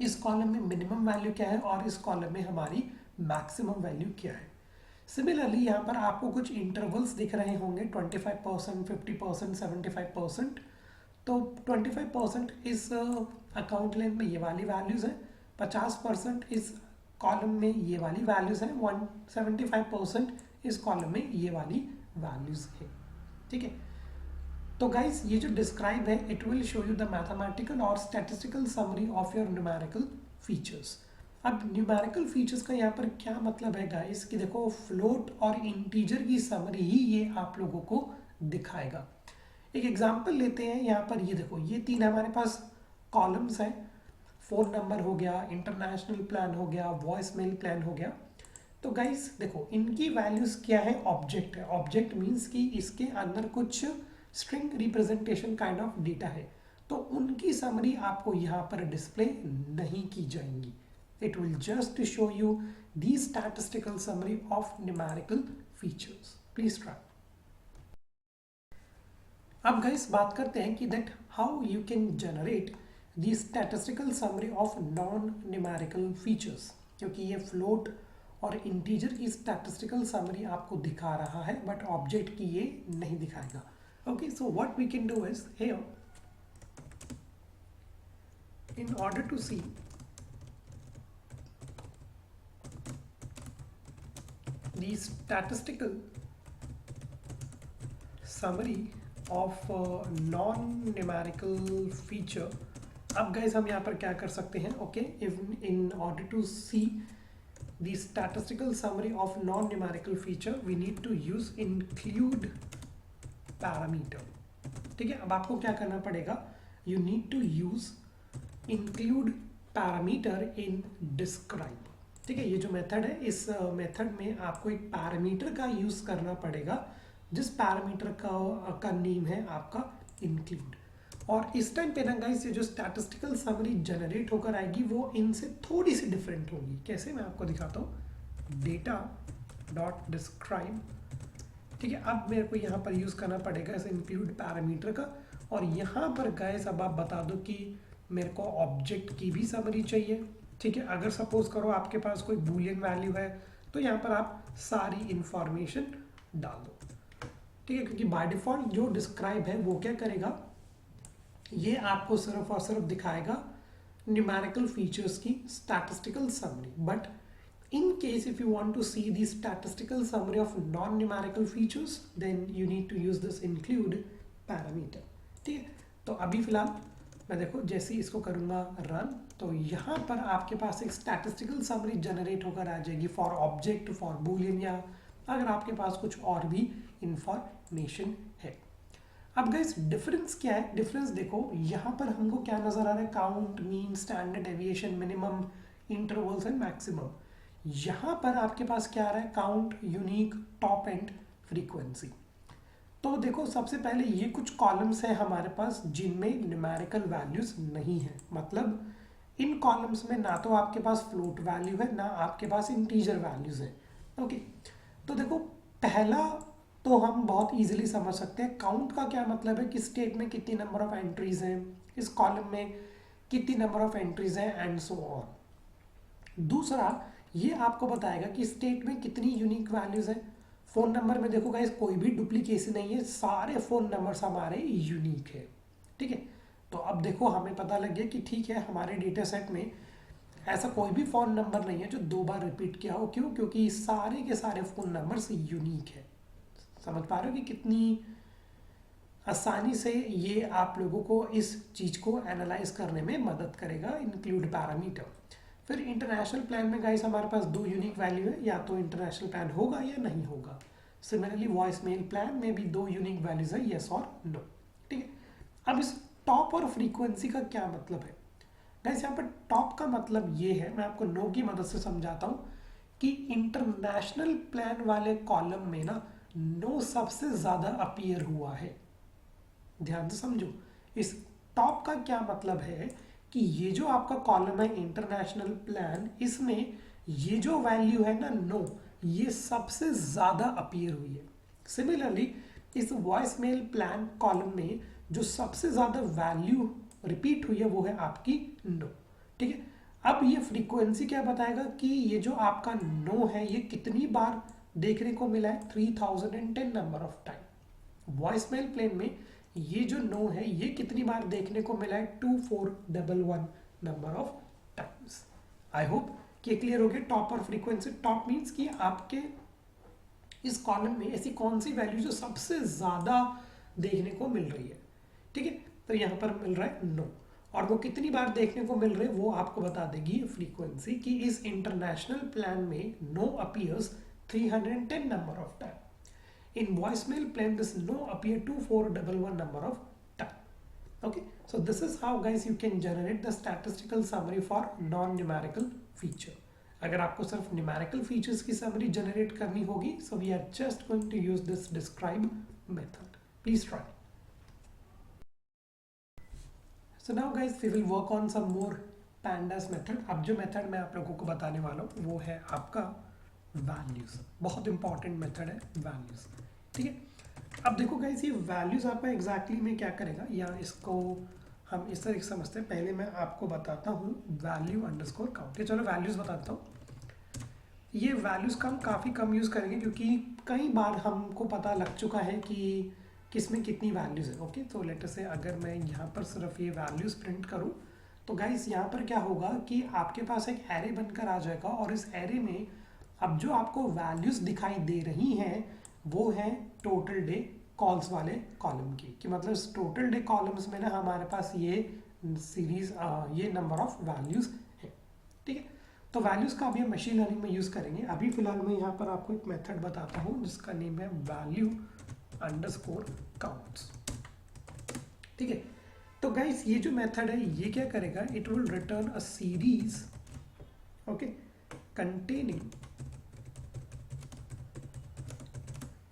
इस कॉलम में मिनिमम वैल्यू क्या है, और इस कॉलम में हमारी मैक्सिमम वैल्यू क्या है। सिमिलरली यहाँ पर आपको कुछ इंटरवल्स दिख रहे होंगे, 25%, 50%, 75%। तो 25% इस अकाउंट लेंथ में ये वाली वैल्यूज है, 50% इस कॉलम में ये वाली वैल्यूज है, 175% इस कॉलम में ये वाली वैल्यूज है। ठीक है, तो गाइस ये जो डिस्क्राइब है, it will show you the mathematical और statistical summary of your numerical features. अब न्यूमेरिकल फीचर्स का यहाँ पर क्या मतलब है गाइस, कि देखो फ्लोट और इंटीजर की समरी ही ये आप लोगों को दिखाएगा। एक एग्जांपल लेते हैं, यहाँ पर ये देखो, ये 3 हमारे पास कॉलम्स हैं, फ़ोन नंबर हो गया, इंटरनेशनल प्लान हो गया, वॉइस मेल प्लान हो गया। तो गाइस देखो इनकी वैल्यूज क्या है, ऑब्जेक्ट है। ऑब्जेक्ट मीन्स कि इसके अंदर कुछ string representation kind of data है, तो उनकी समरी आपको यहाँ पर डिस्प्ले नहीं की जाएंगी। It will just show you the statistical summary of numerical features. Please try. अब गाइस बात करते हैं कि that how you can generate the statistical summary of non numerical features, क्योंकि ये फ्लोट और इंटीजर की स्टैटिस्टिकल समरी आपको दिखा रहा है, बट ऑब्जेक्ट की ये नहीं दिखाएगा। Okay, so what we can do is here, in order to see the statistical summary of non-numerical feature, अब guys हम यहाँ पर क्या कर सकते हैं, okay, in order to see the statistical summary of non-numerical feature we need to use include parameter। ठीक है, अब आपको क्या करना पड़ेगा, you need to use include parameter in describe। ठीक है, ये जो मेथड है, इस मेथड में आपको एक पैरामीटर का यूज करना पड़ेगा, जिस पैरामीटर का नेम है आपका include। और इस टाइम पे ना गाइस ये जो स्टैटिस्टिकल समरी जनरेट होकर आएगी वो इनसे थोड़ी सी डिफरेंट होगी। कैसे, मैं आपको दिखाता हूँ, डेटा डॉट डिस्क्राइब। ठीक है, अब मेरे को यहाँ पर यूज करना पड़ेगा इस इंक्लूड पैरामीटर का, और यहाँ पर गाइस अब आप बता दो कि मेरे को ऑब्जेक्ट की भी समरी चाहिए, ठीक है। अगर सपोज करो आपके पास कोई बूलियन वैल्यू है तो यहाँ पर आप सारी इंफॉर्मेशन डाल दो, ठीक है, क्योंकि बाय डिफॉल्ट जो डिस्क्राइब है वो क्या करेगा, ये आपको सिर्फ और सिर्फ दिखाएगा न्यूमेरिकल फीचर्स की statistical summary. But in case if you want to see the statistical summary of non-numerical features then you need to use this include parameter, ठीक है। तो अभी फिलहाल मैं देखो जैसे ही इसको करूँगा रन तो यहाँ पर आपके पास एक स्टैटिस्टिकल समरी जनरेट होकर आ जाएगी फॉर ऑब्जेक्ट, फॉर बूलियन, या अगर आपके पास कुछ और भी इंफॉर्मेशन है। अब गाइस डिफरेंस क्या है, डिफरेंस देखो यहाँ पर हमको क्या नजर आ रहा है, count, mean, standard deviation, minimum, intervals and maximum. यहाँ पर आपके पास क्या आ रहा है, count, unique, top and frequency. तो देखो सबसे पहले ये कुछ कॉलम्स हैं हमारे पास जिनमें न्यूमेरिकल वैल्यूज नहीं है, मतलब इन कॉलम्स में ना तो आपके पास फ्लोट वैल्यू है ना आपके पास इंटीजर वैल्यूज है। ओके, तो देखो पहला तो हम बहुत इजीली समझ सकते हैं, काउंट का क्या मतलब है कि स्टेट में कितनी नंबर ऑफ एंट्रीज हैं, इस कॉलम में कितनी नंबर ऑफ एंट्रीज हैं एंड सो ऑन। दूसरा ये आपको बताएगा कि स्टेट में कितनी यूनिक वैल्यूज हैं। फोन नंबर में देखो गाइस कोई भी डुप्लीकेसी नहीं है, सारे फोन नंबर्स हमारे यूनिक है, ठीक है। तो अब देखो हमें पता लग गया कि ठीक है हमारे डेटा सेट में ऐसा कोई भी फोन नंबर नहीं है जो 2 बार रिपीट किया हो। क्यों? क्योंकि सारे के सारे फोन नंबर्स यूनिक है। समझ पा रहे हो कि कितनी आसानी से ये आप लोगों को इस चीज को एनालाइज करने में मदद करेगा इंक्लूड पैरामीटर। फिर इंटरनेशनल प्लान में गाइस हमारे पास 2 यूनिक वैल्यू है, या तो इंटरनेशनल प्लान होगा या नहीं होगा। सिमिलरली वॉइस मेल प्लान में भी 2 यूनिक वैल्यूज है, यस और नो, ठीक है। अब इस टॉप और फ्रीक्वेंसी का क्या मतलब है गाइस, यहाँ पर टॉप का मतलब ये है, मैं आपको नो की मदद से समझाता हूँ कि इंटरनेशनल प्लान वाले कॉलम में ना नो सबसे ज्यादा अपीयर हुआ है। ध्यान से समझो, इस टॉप का क्या मतलब है कि ये जो आपका कॉलम है इंटरनेशनल प्लान, इसमें ये जो वैल्यू है ना नो, ये सबसे ज्यादा अपीयर हुई है। सिमिलरली इस वॉइस मेल प्लान कॉलम में जो सबसे ज्यादा वैल्यू रिपीट हुई है वो है आपकी नो, ठीक है। अब ये फ्रीक्वेंसी क्या बताएगा कि ये जो आपका नो है ये कितनी बार देखने को मिला है, 3010 number of time. Voice mail plan में ये जो नो है ये कितनी बार देखने को मिला है, 2411 number of times. I hope कि क्लियर हो गया टॉप और फ्रीक्वेंसी। टॉप मीन्स कि आपके इस कॉलम में ऐसी कौन सी वैल्यू जो सबसे ज्यादा देखने को मिल रही है, ठीक है। तो यहाँ पर मिल रहा है नो, और वो कितनी बार देखने को मिल रहे हैं वो आपको बता देगी फ्रीक्वेंसी कि इस इंटरनेशनल प्लान में no appears 310 number of time. In voicemail plan this no appear 2411 number of time. Okay, so this is how guys you can generate the statistical summary for non-numerical feature. अगर आपको सिर्फ numerical features की summary generate करनी होगी, so we are just going to use this describe method. Please try. So now guys we will work on some more pandas method. अब जो method मैं आप लोगों को बताने वाला हूँ वो है आपका values। बहुत इंपॉर्टेंट मेथड है values, ठीक है। अब देखो गाइस ये वैल्यूज आपका एग्जैक्टली में क्या करेगा, या इसको हम इस तरह से समझते हैं। पहले मैं आपको बताता हूँ वैल्यू अंडरस्कोर काउंट। चलो वैल्यूज बताता हूँ। ये वैल्यूज का हम काफ़ी कम यूज़ करेंगे क्योंकि कई बार हमको पता लग चुका है कि किस में कितनी वैल्यूज है। ओके, तो लेटर से अगर मैं यहाँ पर सिर्फ ये वैल्यूज प्रिंट करूँ तो गाइस यहाँ पर क्या होगा कि आपके पास एक एरे बनकर आ जाएगा, और इस एरे में अब जो आपको वैल्यूज दिखाई दे रही हैं वो है टोटल डे कॉल्स वाले कॉलम की, कि मतलब इस टोटल डे कॉलम्स में ना हमारे पास ये सीरीज ये नंबर ऑफ वैल्यूज है, ठीक है। तो वैल्यूज का अभी हम मशीन लर्निंग में यूज करेंगे। अभी फिलहाल मैं यहाँ पर आपको एक मेथड बताता हूँ जिसका नेम है वैल्यू अंडरस्कोर काउंट्स, ठीक है। तो गाइस ये जो मेथड है ये क्या करेगा, it will return a series okay containing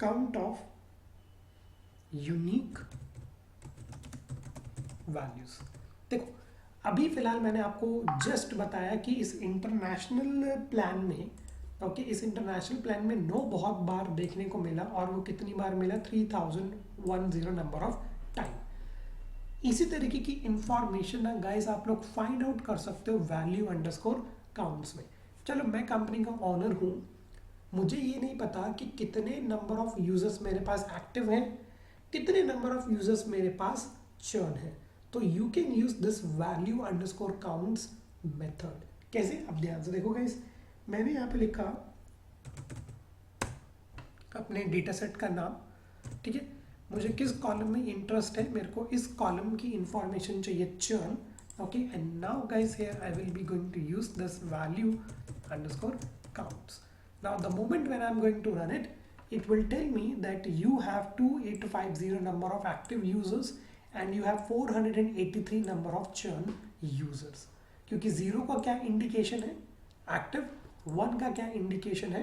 count of unique values। देखो अभी फिलहाल मैंने आपको जस्ट बताया कि इस इंटरनेशनल प्लान में ओके इस इंटरनेशनल प्लान में नो बहुत बार देखने को मिला, और वो कितनी बार मिला, 3010 नंबर ऑफ टाइम। इसी तरीके की इंफॉर्मेशन ना गाइस आप लोग फाइंड आउट कर सकते हो वैल्यू अंडरस्कोर काउंट्स में। चलो मैं कंपनी का ऑनर हूँ, मुझे ये नहीं पता कि कितने नंबर ऑफ यूजर्स मेरे पास एक्टिव हैं, कितने नंबर ऑफ यूजर्स मेरे पास चर्न है, तो you can use this value underscore counts method. कैसे, अब ध्यान से देखो गाइस, मैंने यहाँ पे लिखा अपने डेटा सेट का नाम, ठीक है, मुझे किस कॉलम में इंटरेस्ट है, मेरे को इस कॉलम की इंफॉर्मेशन चाहिए churn, okay, and now guys here I will be going to use this value underscore counts. Now the moment when I am going to run it, it will tell me that you have 2850 number of active users and you have 483 number of churn users। क्योंकि 0 का क्या indication है, active, 1 का क्या indication है,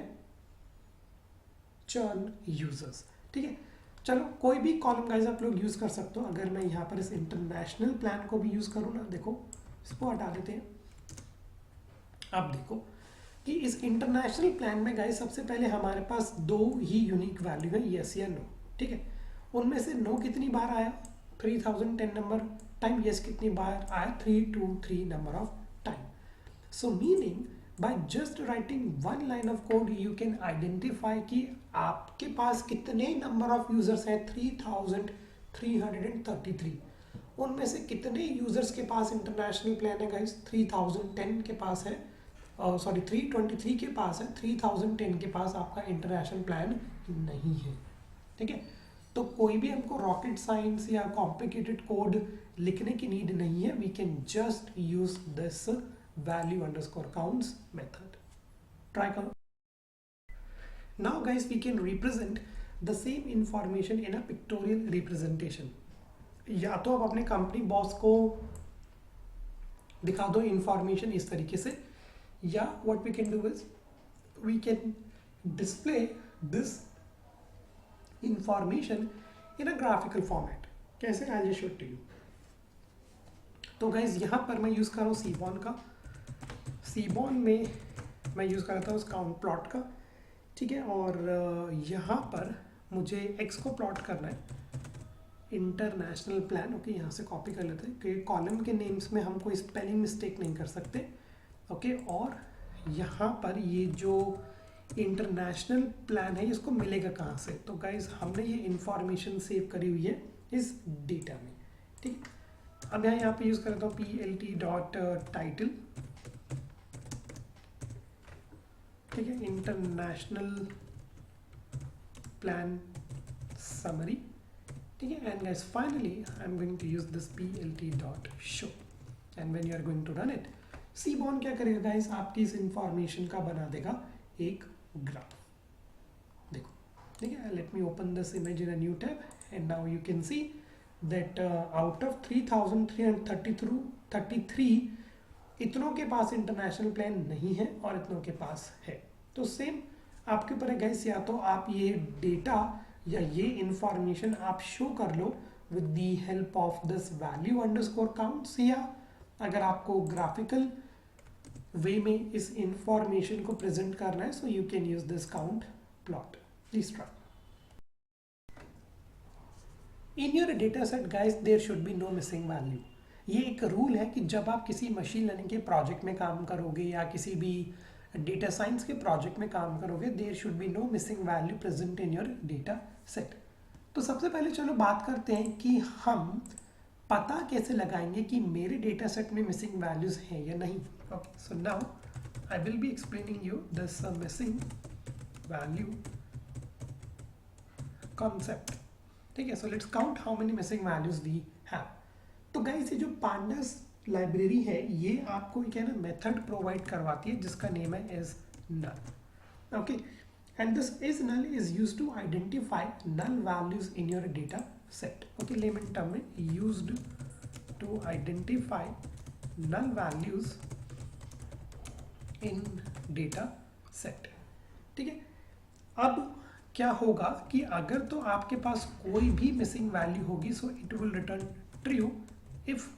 churn users. ठीक है, चलो कोई भी कॉलम गाइस आप लोग यूज कर सकते हो। अगर मैं यहाँ पर इस इंटरनेशनल प्लान को भी यूज करूँ ना, देखो इसको हटा देते हैं। अब देखो कि इस इंटरनेशनल प्लान में गाइस सबसे पहले हमारे पास 2 ही यूनिक वैल्यू है, यस या नो। ठीक है, उनमें से नो कितनी बार आया, 3010 नंबर टाइम, यस कितनी बार आया, 323 number of time. So meaning by just writing 1 line of code you can identify कि आपके पास कितने नंबर ऑफ यूजर्स हैं, 3333। उनमें से कितने यूजर्स के पास इंटरनेशनल प्लान है गाइस, 3010 के पास है, सॉरी 323 के पास है, 3010 के पास आपका इंटरनेशनल प्लान नहीं है। ठीक है, तो कोई भी हमको रॉकेट साइंस या कॉम्प्लिकेटेड कोड लिखने की नीड नहीं है, we can just use this value underscore counts method. Try करो। Now guys we can represent the same information in a pictorial representation. या तो आप अपने कंपनी बॉस को दिखा दो इंफॉर्मेशन इस तरीके से, या what we can do is we can display this information in a graphical format। कैसे, I'll just show it to you। तो guys यहाँ पर मैं यूज़ कर रहा हूँ सीबॉन का। सीबॉन में मैं यूज़ कर रहा था उस काउंट प्लॉट का, ठीक है, और यहाँ पर मुझे x को प्लॉट करना है, इंटरनेशनल प्लान। ओके, यहाँ से कॉपी कर लेते हैं कि कॉलम के नेम्स में हम कोई स्पेलिंग मिस्टेक नहीं कर सकते। ओके, और यहाँ पर ये जो इंटरनेशनल प्लान है इसको मिलेगा कहाँ से, तो गाइज हमने ये इंफॉर्मेशन सेव करी हुई है इस डेटा में। ठीक, अब यहाँ पे यूज़ करता हूँ plt.title। ठीक है, इंटरनेशनल प्लान समरी। ठीक है, and guys finally I am going to use this plt.show and when you are going to run it, seaborn क्या करेगा गाइस, आपकी इस इंफॉर्मेशन का बना देगा एक ग्राफ। देखो, ठीक है, let me open this image in a new tab and now you can see that out of 3333 इतनों के पास इंटरनेशनल प्लान नहीं है और इतनों के पास है। तो सेम आपके ऊपर है गाइस, या तो आप ये डेटा या ये इंफॉर्मेशन आप शो कर लो with the help of this value underscore counts, या अगर आपको ग्राफिकल वे में इस इंफॉर्मेशन को प्रेजेंट करना है, so you can use this count plot. Please try. In your data set guys there should be no missing value. ये एक रूल है कि जब आप किसी मशीन लर्निंग के प्रोजेक्ट में काम करोगे या किसी भी डेटा साइंस के प्रोजेक्ट में काम करोगे, there should be no missing value present in your data set. तो सबसे पहले चलो बात करते हैं कि हम पता कैसे लगाएंगे कि मेरे डेटा सेट में मिसिंग वैल्यूज हैं या नहीं। Okay, so now I will be explaining you this missing value concept. ठीक है, so let's count how many missing values we have. तो गाइस ये जो पांडास लाइब्रेरी है ये आपको क्या ना मेथड प्रोवाइड करवाती है जिसका नेम है is null. Okay, and this is null is used to identify null values in your data set। okay, layman term में used to identify null values in data set। ठीक है, अब क्या होगा कि अगर तो आपके पास कोई भी मिसिंग वैल्यू होगी, सो it will return true if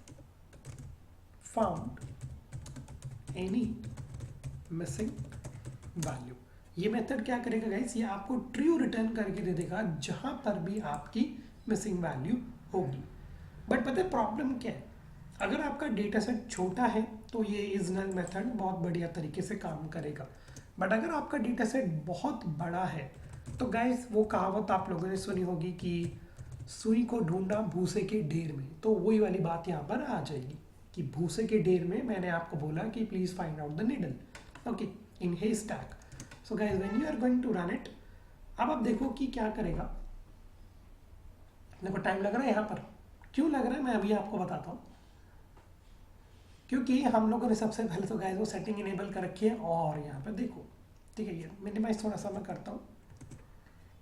found any missing value. ये मेथड क्या करेगा गाइस, ये आपको ट्रू रिटर्न करके दे देगा जहां पर भी आपकी मिसिंग वैल्यू होगी। बट पता है प्रॉब्लम क्या है, अगर आपका डेटा सेट छोटा है तो ये इज नल मेथड बहुत बढ़िया तरीके से काम करेगा। बट अगर आपका डेटा सेट बहुत बड़ा है तो गाइस वो कहावत आप लोगों ने सुनी होगी कि सुई को ढूंढना भूसे के ढेर में, तो वही वाली बात यहाँ पर आ जाएगी कि भूसे के ढेर में मैंने आपको बोला कि please find out the needle, okay, in haystack। So guys when you are going to run it, अब आप देखो कि क्या करेगा। देखो टाइम लग रहा है यहाँ पर, क्यों लग रहा है मैं अभी आपको बताता हूँ। क्योंकि हम लोगों ने सबसे पहले तो गाइस वो सेटिंग इनेबल कर रखी है, और यहाँ पर देखो, ठीक है, ये मिनिमाइज थोड़ा सा मैं करता हूँ,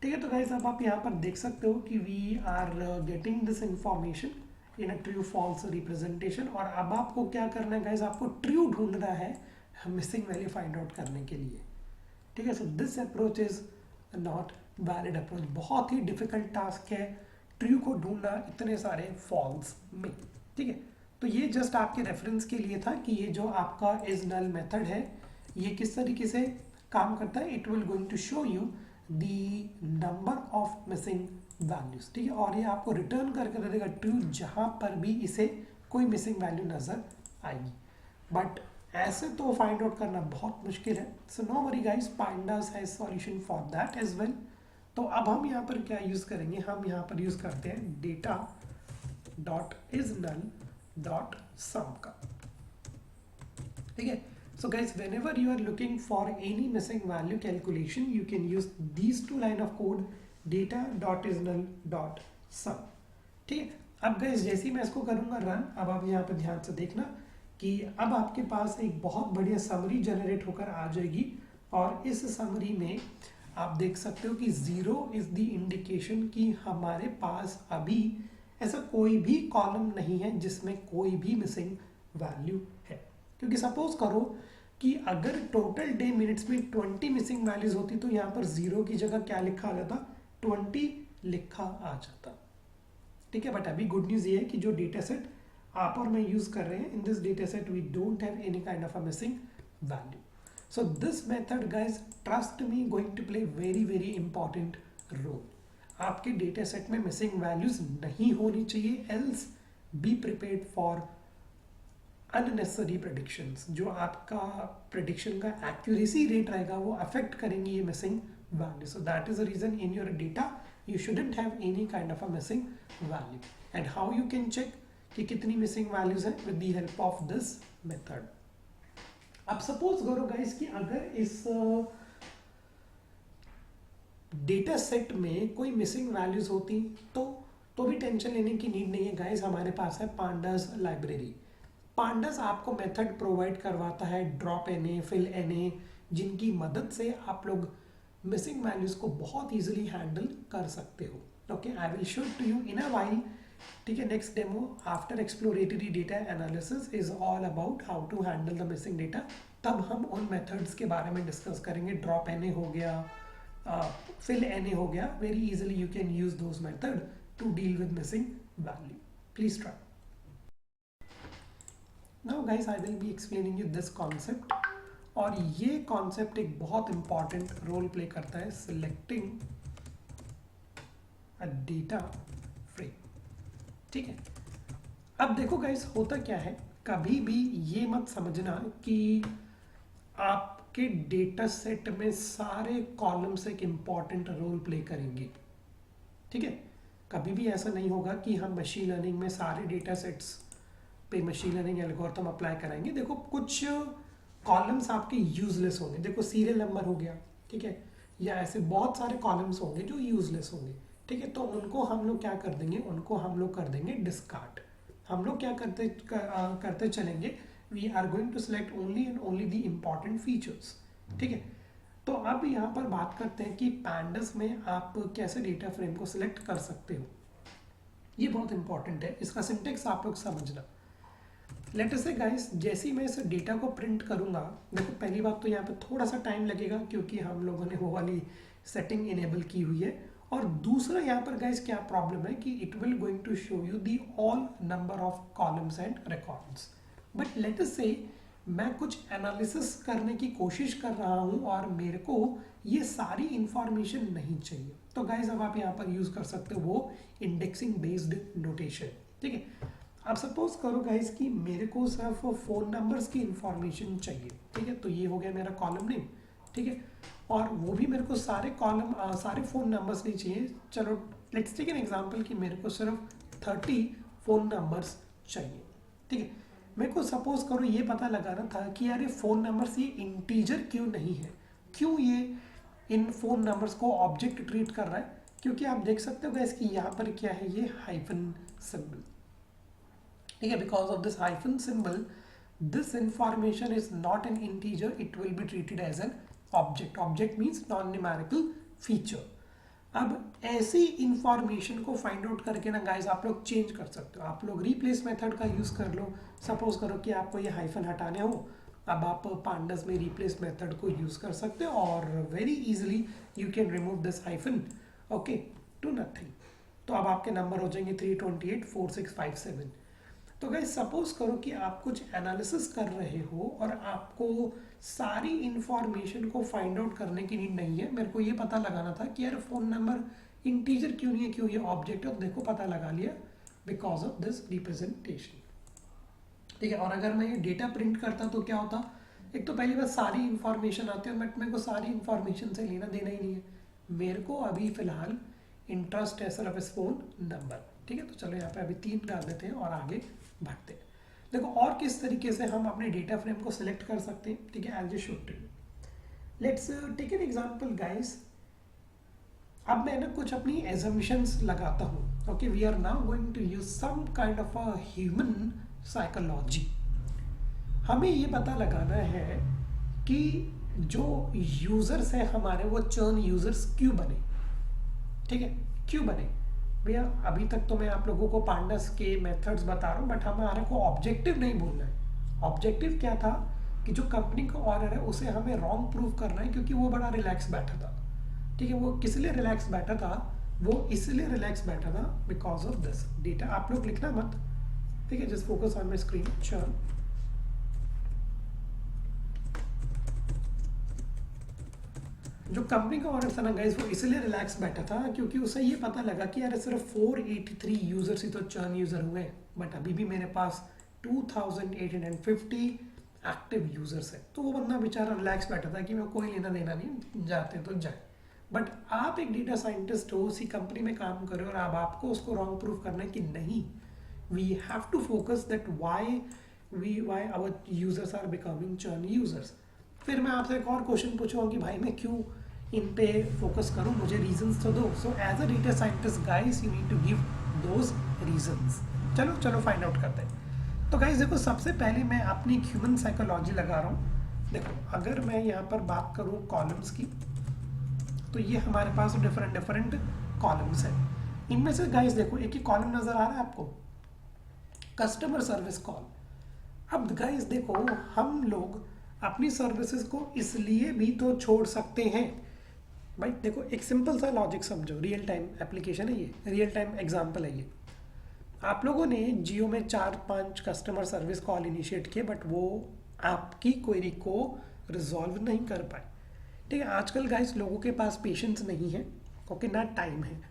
ठीक है। तो गाइस अब आप यहाँ पर देख सकते हो कि we are getting this information in a true false representation. और अब आपको क्या करना है गाइस, आपको ट्रू ढूंढना है मिसिंग वैल्यू फाइंड आउट करने के लिए, ठीक है। So this approach is not valid approach, बहुत ही डिफिकल्ट टास्क है ट्रू को ढूंढना इतने सारे फॉल्स में, ठीक है। तो ये जस्ट आपके रेफरेंस के लिए था कि ये जो आपका इज नल मेथड है ये किस तरीके से काम करता है। It will going to show you the number of missing values, ठीक है, और ये आपको रिटर्न करके दे देगा ट्रू जहां पर भी इसे कोई मिसिंग वैल्यू नजर आएगी। बट ऐसे तो फाइंड आउट करना बहुत मुश्किल है। So no worry guys, pandas has solution for that as well. तो अब हम यहाँ पर क्या यूज करेंगे, हम यहाँ पर यूज करते हैं data dot is null dot sum का, ठीक है। So guys, whenever you are looking for any missing value calculation, you can use these two line of code, data.isnull.sum, ठीक है। अब guys जैसे ही मैं इसको करूंगा रन, अब आप यहाँ पे ध्यान से देखना कि अब आपके पास एक बहुत बढ़िया समरी जनरेट होकर आ जाएगी, और इस समरी में आप देख सकते हो कि 0 इज द इंडिकेशन कि हमारे पास अभी ऐसा कोई भी कॉलम नहीं है जिसमें कोई भी मिसिंग वैल्यू है। क्योंकि सपोज करो कि अगर टोटल डे मिनट्स में 20 मिसिंग वैल्यूज होती तो यहाँ पर 0 की जगह क्या लिखा आ जाता, 20 लिखा आ जाता, ठीक है। बट अभी गुड न्यूज ये है कि जो डेटा सेट आप और मैं यूज कर रहे हैं, in this data set we don't have any kind of a missing value. So this method guys, trust me, going to play very very important role. आपके डेटा सेट में missing values नहीं होनी चाहिए, else be prepared for unnecessary predictions. जो आपका prediction का accuracy rate रहेगा वो अफेक्ट करेंगे ये missing value. So that is the reason in your data you shouldn't have any kind of a missing value. And how you can check कि कितनी missing values हैं, with the help of this method. अब suppose करो guys कि अगर इस data set में कोई मिसिंग वैल्यूज होती तो भी टेंशन लेने की नीड नहीं है गाइस, हमारे पास है पांडास लाइब्रेरी। पांडास आपको मेथड प्रोवाइड करवाता है ड्रॉप एनए, फिल एनए, जिनकी मदद से आप लोग मिसिंग वैल्यूज को बहुत इजीली हैंडल कर सकते हो। Okay, I will show to you in a while, ठीक है। Next demo after exploratory data analysis is all about how to handle the missing data. तब हम उन मेथड्स के बारे में डिस्कस करेंगे। ड्रॉप एनए हो गया, fill NA हो गया, very easily you can use those method to deal with missing value. Please try. Now guys, I will be explaining you this concept, और ये concept एक बहुत important role play करता है selecting a data frame, ठीक है। अब देखो guys, होता क्या है, कभी भी ये मत समझना कि आपके डेटा सेट में सारे कॉलम्स एक इंपॉर्टेंट रोल प्ले करेंगे, ठीक है। कभी भी ऐसा नहीं होगा कि हम मशीन लर्निंग में सारे डेटा सेट्स पे मशीन लर्निंग एल्गोरिथम अप्लाई कराएंगे। देखो कुछ कॉलम्स आपके यूजलेस होंगे, देखो सीरियल नंबर हो गया, ठीक है, या ऐसे बहुत सारे कॉलम्स होंगे जो यूजलेस होंगे, ठीक है। तो उनको हम लोग क्या कर देंगे, उनको हम लोग कर देंगे डिस्कार्ड। हम लोग क्या करते चलेंगे, we are going to select only and only the important features, ठीक है। तो अब यहाँ पर बात करते हैं कि पैंडास में आप कैसे डेटा फ्रेम को सिलेक्ट कर सकते हो। ये बहुत इंपॉर्टेंट है, इसका सिंटेक्स आप लोग समझना। लेट अस से गाइस, जैसे ही मैं इस डेटा को प्रिंट करूंगा, देखो पहली बात तो यहाँ पे थोड़ा सा टाइम लगेगा क्योंकि हम लोगों ने वो वाली सेटिंग इनेबल की हुई है, और दूसरा यहाँ पर गाइस क्या प्रॉब्लम है कि it will going to show you the all number of columns and records. But let us से मैं कुछ एनालिसिस करने की कोशिश कर रहा हूं और मेरे को ये सारी इंफॉर्मेशन नहीं चाहिए, तो गाइज अब आप यहाँ पर यूज कर सकते हो वो इंडेक्सिंग बेस्ड नोटेशन, ठीक है। अब सपोज करो गाइस कि मेरे को सिर्फ फ़ोन नंबर्स की इंफॉर्मेशन चाहिए, ठीक है, तो ये हो गया मेरा कॉलम नेम, ठीक है, और वो भी मेरे को सारे सारे फ़ोन नंबर्स नहीं चाहिए। चलो लेट्स टेक एन एग्जांपल कि मेरे को सिर्फ 30 फ़ोन नंबर्स चाहिए, ठीक है। मेरे को सपोज करो ये पता लगाना था कि यार ये फ़ोन नंबर्स ये इंटीजर क्यों नहीं है, क्यों ये इन फ़ोन नंबर्स को ऑब्जेक्ट ट्रीट कर रहा है, क्योंकि आप देख सकते हो गैस कि यहाँ पर क्या है, ये हाइफन सिंबल, ठीक है। Because of this hyphen symbol this information is not an integer, it will be treated as an object. Object means non numerical feature. अब ऐसी इंफॉर्मेशन को फाइंड आउट करके ना गाइज आप लोग चेंज कर सकते हो, आप लोग रिप्लेस मेथड का यूज़ कर लो। सपोज करो कि आपको ये हाइफन हटाने हो, अब आप पांडास में रिप्लेस मेथड को यूज़ कर सकते हो और very easily you can remove this hyphen, okay, to nothing. तो अब आपके नंबर हो जाएंगे 328 4657। तो गाइज सपोज करो कि आप कुछ एनालिसिस कर रहे हो और आपको सारी इंफॉर्मेशन को फाइंड आउट करने की नीड नहीं है, मेरे को ये पता लगाना था कि यार फ़ोन नंबर इंटीजर क्यों नहीं है, क्यों ये ऑब्जेक्ट है, देखो पता लगा लिया बिकॉज ऑफ दिस रिप्रेजेंटेशन, ठीक है। और अगर मैं ये डेटा प्रिंट करता तो क्या होता, एक तो पहली बात सारी इंफॉर्मेशन आती है, बट मेरे को सारी इंफॉर्मेशन से लेना देना ही नहीं है, मेरे को अभी फ़िलहाल इंटरेस्ट है सिर्फ इस फ़ोन नंबर, ठीक है। तो चलो यहाँ पे अभी 3 डाल देते हैं और आगे बढ़ते हैं। देखो और किस तरीके से हम अपने डेटा फ्रेम को सिलेक्ट कर सकते हैं, ठीक है। As a show to let's take an example guys. अब मैं ना कुछ अपनी एजम्पशंस लगाता हूँ, okay, we are now going to use some kind of a human psychology. हमें ये पता लगाना है कि जो यूजर्स हैं हमारे वो चर्न यूजर्स क्यों बने, ठीक है, क्यों बने भैया। अभी तक तो मैं आप लोगों को पांडास के मेथड्स बता रहा हूँ, बट हमारे को ऑब्जेक्टिव नहीं बोलना है। ऑब्जेक्टिव क्या था कि जो कंपनी का ऑनर है उसे हमें रॉन्ग प्रूव करना है, क्योंकि वो बड़ा रिलैक्स बैठा था, ठीक है। वो किस लिए रिलैक्स बैठा था, वो इसलिए रिलैक्स बैठा था बिकॉज ऑफ दिस डेटा। आप लोग लिखना मत, ठीक है, just focus on my screen. चल जो कंपनी का ऑनर था ना गाइस, वो इसलिए रिलैक्स बैठा था क्योंकि उसे ये पता लगा कि यार सिर्फ 483 यूजर्स ही तो चर्न यूजर हुए, बट अभी भी मेरे पास 2850 एक्टिव यूजर्स है। तो वो बंदा बेचारा रिलैक्स बैठा था कि मैं कोई लेना देना नहीं, जाते तो जाए। बट आप एक डेटा साइंटिस्ट हो, उसी कंपनी में काम कर रहे हो और अब आपको उसको रॉन्ग प्रूव करना है कि नहीं, we have to focus that why our users are becoming churn users. फिर मैं आपसे एक और क्वेश्चन पूछूंगा कि भाई मैं क्यों इन पे फोकस करूं, मुझे रीजंस तो दो। So as a data scientist guys you need to give those reasons. चलो फाइंड आउट करते हैं। तो गाइस देखो, सबसे पहले मैं अपनी ह्यूमन साइकोलॉजी लगा रहा हूँ। देखो अगर मैं यहाँ पर बात करूँ कॉलम्स की, तो ये हमारे पास डिफरेंट कॉलम्स हैं। इनमें से गाइस देखो एक ही कॉलम नजर आ रहा है आपको, कस्टमर सर्विस कॉल। अब गाइस देखो हम लोग अपनी सर्विसेज को इसलिए भी तो छोड़ सकते हैं भाई। देखो एक सिंपल सा लॉजिक समझो, रियल टाइम एप्लीकेशन है ये, रियल टाइम एग्जांपल है ये। आप लोगों ने जियो में 4-5 कस्टमर सर्विस कॉल इनिशिएट किए, बट वो आपकी क्वेरी को रिजॉल्व नहीं कर पाए, ठीक है। आजकल गाइस लोगों के पास पेशेंस नहीं है, ओके, ना टाइम है।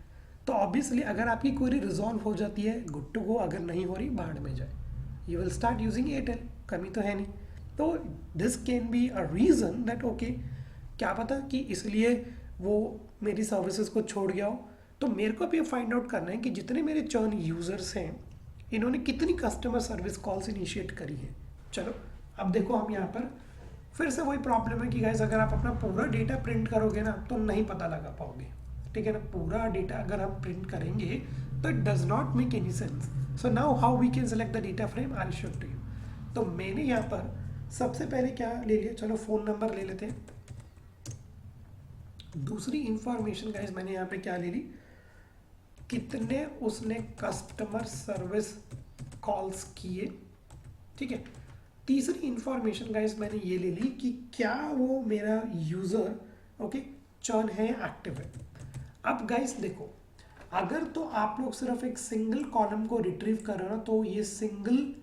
तो ऑब्वियसली अगर आपकी क्वेरी रिजॉल्व हो जाती है गुड टू गो, अगर नहीं हो रही बाहर में जाए, you will start using Airtel, कमी तो है नहीं। तो this can be a reason that okay, क्या पता कि इसलिए वो मेरी सर्विसेज को छोड़ गया हो। तो मेरे को अब ये फाइंड आउट करना है कि जितने मेरे चर्न यूज़र्स हैं इन्होंने कितनी कस्टमर सर्विस कॉल्स इनिशिएट करी हैं। चलो अब देखो हम यहाँ पर फिर से वही प्रॉब्लम है कि गाइस अगर आप अपना पूरा डेटा प्रिंट करोगे ना तो नहीं पता लगा पाओगे, ठीक है ना। पूरा डेटा अगर हम प्रिंट करेंगे तो it does not make any sense. So now how we can select the data frame, I will show to you. तो मैंने यहाँ पर सबसे पहले क्या ले लिया, चलो फ़ोन नंबर ले लेते हैं। दूसरी इंफॉर्मेशन गाइस मैंने यहाँ पे क्या ले ली, कितने उसने कस्टमर सर्विस कॉल्स किए, ठीक है। तीसरी इंफॉर्मेशन गाइस मैंने ये ले ली कि क्या वो मेरा यूज़र ओके चर्न है, एक्टिव है। अब गाइस देखो, अगर तो आप लोग सिर्फ एक सिंगल कॉलम को रिट्रीव कर रहे हो ना, तो ये single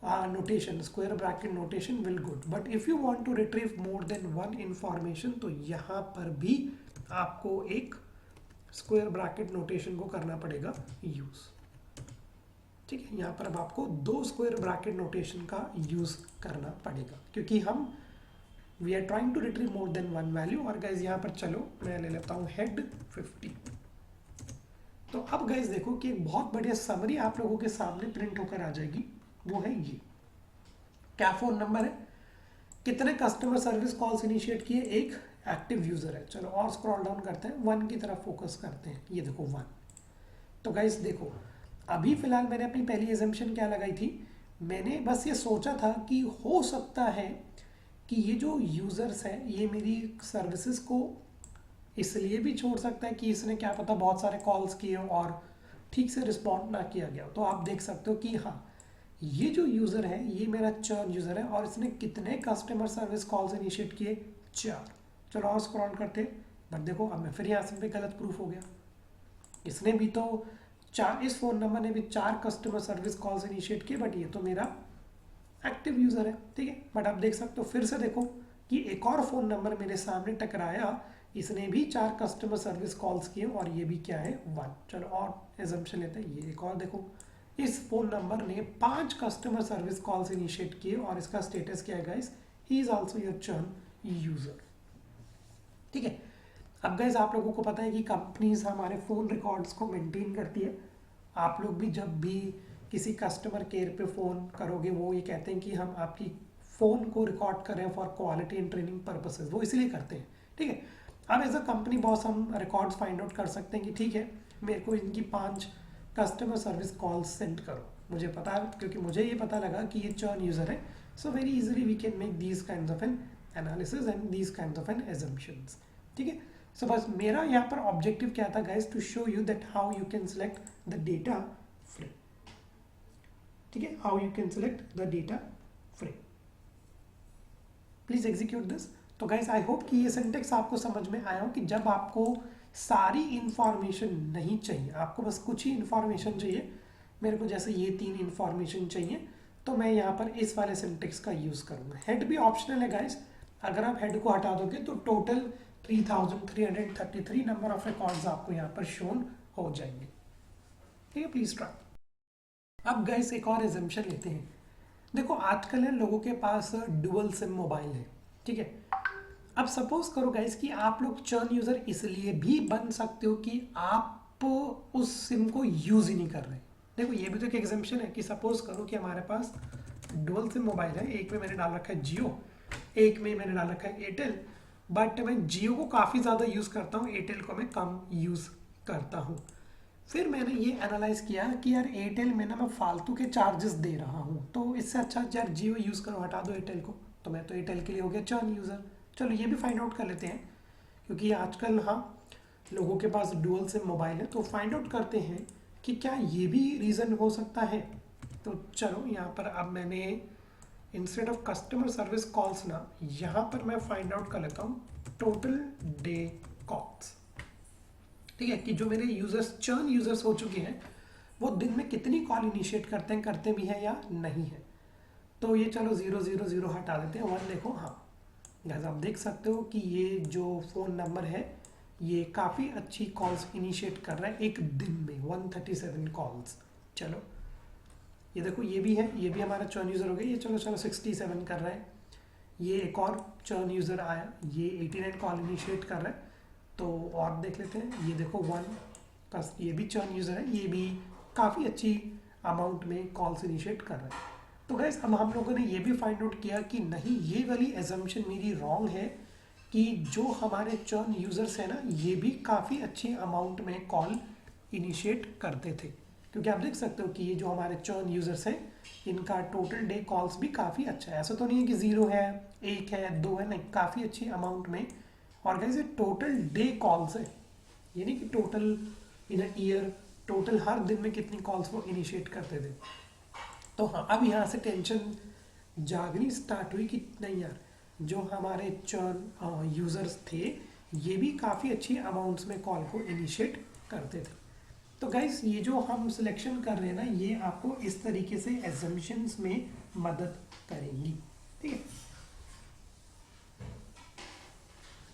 notation square bracket notation will good, but if you want to retrieve more than one information तो यहाँ पर भी आपको एक स्क्वायर ब्रैकेट नोटेशन को करना पड़ेगा यूज। ठीक है, यहाँ पर अब आपको 2 स्क्वायर ब्रैकेट नोटेशन का यूज़ करना पड़ेगा क्योंकि हम we are trying to retrieve more than one value. और गाइज यहाँ पर चलो मैं ले लेता हूँ हेड 50। तो अब गाइज देखो कि एक बहुत बढ़िया समरी आप लोगों के सामने प्रिंट होकर आ जाएगी। वो है ये, क्या फ़ोन नंबर है, कितने कस्टमर सर्विस कॉल्स इनिशिएट किए, एक एक्टिव यूज़र है। चलो और स्क्रॉल डाउन करते हैं, 1 की तरफ फोकस करते हैं। ये देखो 1। तो गाइस देखो अभी फ़िलहाल मैंने अपनी पहली एजम्पशन क्या लगाई थी, मैंने बस ये सोचा था कि हो सकता है कि ये जो यूज़र्स हैं ये मेरी सर्विसेज को इसलिए भी छोड़ सकता है कि इसने क्या पता बहुत सारे कॉल्स किए और ठीक से रिस्पॉन्ड ना किया गया। तो आप देख सकते हो कि हाँ ये जो यूज़र है ये मेरा चर्न यूज़र है और इसने कितने कस्टमर सर्विस कॉल्स इनिशिएट किए, 4। चलो और स्क्रॉल करते, बट देखो अब मैं फिर यहाँ से गलत प्रूफ हो गया। इसने भी तो 4, इस फ़ोन नंबर ने भी 4 कस्टमर सर्विस कॉल्स इनिशिएट किए, बट ये तो मेरा एक्टिव यूज़र है। ठीक है, बट आप देख सकते हो फिर से देखो कि एक और फ़ोन नंबर मेरे सामने टकराया, इसने भी 4 कस्टमर सर्विस कॉल्स किए और ये भी क्या है 1। चलो और एजम्पशन लेते हैं, ये एक और देखो इस फ़ोन नंबर ने 5 कस्टमर सर्विस कॉल्स इनिशिएट किए और इसका स्टेटस क्या है guys, he is also your churn user. ठीक है, अब गाइस आप लोगों को पता है कि कंपनीज हमारे फ़ोन रिकॉर्ड्स को मेंटेन करती है। आप लोग भी जब भी किसी कस्टमर केयर पे फ़ोन करोगे वो ये कहते हैं कि हम आपकी फ़ोन को रिकॉर्ड करें for quality and training purposes, वो इसलिए करते हैं। ठीक है, अब एज अ कंपनी बॉस हम रिकॉर्ड्स फाइंड आउट कर सकते हैं कि ठीक है मेरे को इनकी 5 कस्टमर सर्विस कॉल सेंड करो। मुझे पता है क्योंकि मुझे ये पता लगा कि ये चर्न यूज़र है, so very easily we can make these kinds of an analysis and these kinds of an assumptions. ठीक है, सो बस मेरा यहाँ पर ऑब्जेक्टिव क्या था guys, to show you that how you can select the data frame. ठीक है, how you can select the data frame, please execute this. तो गाइस आई होप कि ये सिंटेक्स आपको समझ में आया हो कि जब आपको सारी इंफॉर्मेशन नहीं चाहिए, आपको बस कुछ ही इंफॉर्मेशन चाहिए, मेरे को जैसे ये 3 इंफॉर्मेशन चाहिए, तो मैं यहाँ पर इस वाले सिंटेक्स का यूज़ करूँगा। हेड भी ऑप्शनल है गाइस, अगर आप हेड को हटा दोगे तो टोटल 3333 नंबर ऑफ रिकॉर्ड्स आपको यहाँ पर शोन हो जाएंगे। ठीक है, प्लीज ट्राई। अब गाइस एक और एजम्पशन लेते हैं। देखो आजकल है लोगों के पास डुअल सिम मोबाइल है। ठीक है, अब सपोज करो गाइस कि आप लोग चर्न यूज़र इसलिए भी बन सकते हो कि आप उस सिम को यूज़ ही नहीं कर रहे। देखो ये भी तो एक एग्जाम्पशन है कि सपोज करो कि हमारे पास डुअल सिम मोबाइल है, एक में मैंने डाल रखा है जियो, एक में मैंने डाल रखा है एयरटेल, बट मैं जियो को काफ़ी ज़्यादा यूज़ करता हूँ, एयरटेल को मैं कम यूज़ करता हूँ। फिर मैंने ये एनालाइज किया कि यार एयरटेल में ना मैं फालतू के चार्जेस दे रहा हूँ, तो इससे अच्छा यार जियो यूज़ करो, हटा दो एयरटेल को, तो मैं तो एयरटेल के लिए हो गया चर्न यूज़र। चलो ये भी फाइंड आउट कर लेते हैं क्योंकि आजकल हाँ लोगों के पास डुअल सिम मोबाइल है, तो फाइंड आउट करते हैं कि क्या ये भी रीज़न हो सकता है। तो चलो यहाँ पर अब मैंने instead of customer service calls ना यहाँ पर मैं फाइंड आउट कर लेता हूँ टोटल डे कॉल्स। ठीक है, कि जो मेरे यूजर्स चर्न यूजर्स हो चुके हैं वो दिन में कितनी कॉल इनिशिएट करते भी हैं या नहीं है। तो ये चलो 000 हटा देते हैं, 1 देखो। हाँ गाइस आप देख सकते हो कि ये जो फ़ोन नंबर है ये काफ़ी अच्छी कॉल्स इनिशिएट कर रहा है एक दिन में, 137 कॉल्स। चलो ये देखो ये भी है, ये भी हमारा चर्न यूज़र हो गया, ये चलो 67 कर रहा है। ये एक और चर्न यूज़र आया, ये 89 कॉल इनिशिएट कर रहा है। तो और देख लेते हैं, ये देखो 1 का ये भी चर्न यूज़र है, ये भी काफ़ी अच्छी अमाउंट में कॉल्स इनिशिएट कर रहा है। तो गैस अब हम लोगों ने ये भी फाइंड आउट किया कि नहीं ये वाली एजम्पशन मेरी रॉन्ग है कि जो हमारे चर्न यूज़र्स हैं ना ये भी काफ़ी अच्छी अमाउंट में कॉल इनिशिएट करते थे, क्योंकि आप देख सकते हो कि ये जो हमारे चर्न यूज़र्स हैं इनका टोटल डे कॉल्स भी काफ़ी अच्छा है। ऐसा तो नहीं है कि 0 है, 1 है, 2 है, नहीं, काफ़ी अच्छी अमाउंट में। और गैस ये टोटल डे कॉल्स है, ये नहीं कि total in a year, total हर दिन में कितनी कॉल्स वो इनिशिएट करते थे। तो हाँ अब यहाँ से टेंशन जागनी स्टार्ट हुई कि नहीं यार जो हमारे चर्न यूज़र्स थे ये भी काफ़ी अच्छी अमाउंट्स में कॉल को इनिशिएट करते थे। तो गाइस ये जो हम सिलेक्शन कर रहे हैं ना ये आपको इस तरीके से एजम्पशंस में मदद करेंगी। ठीक है,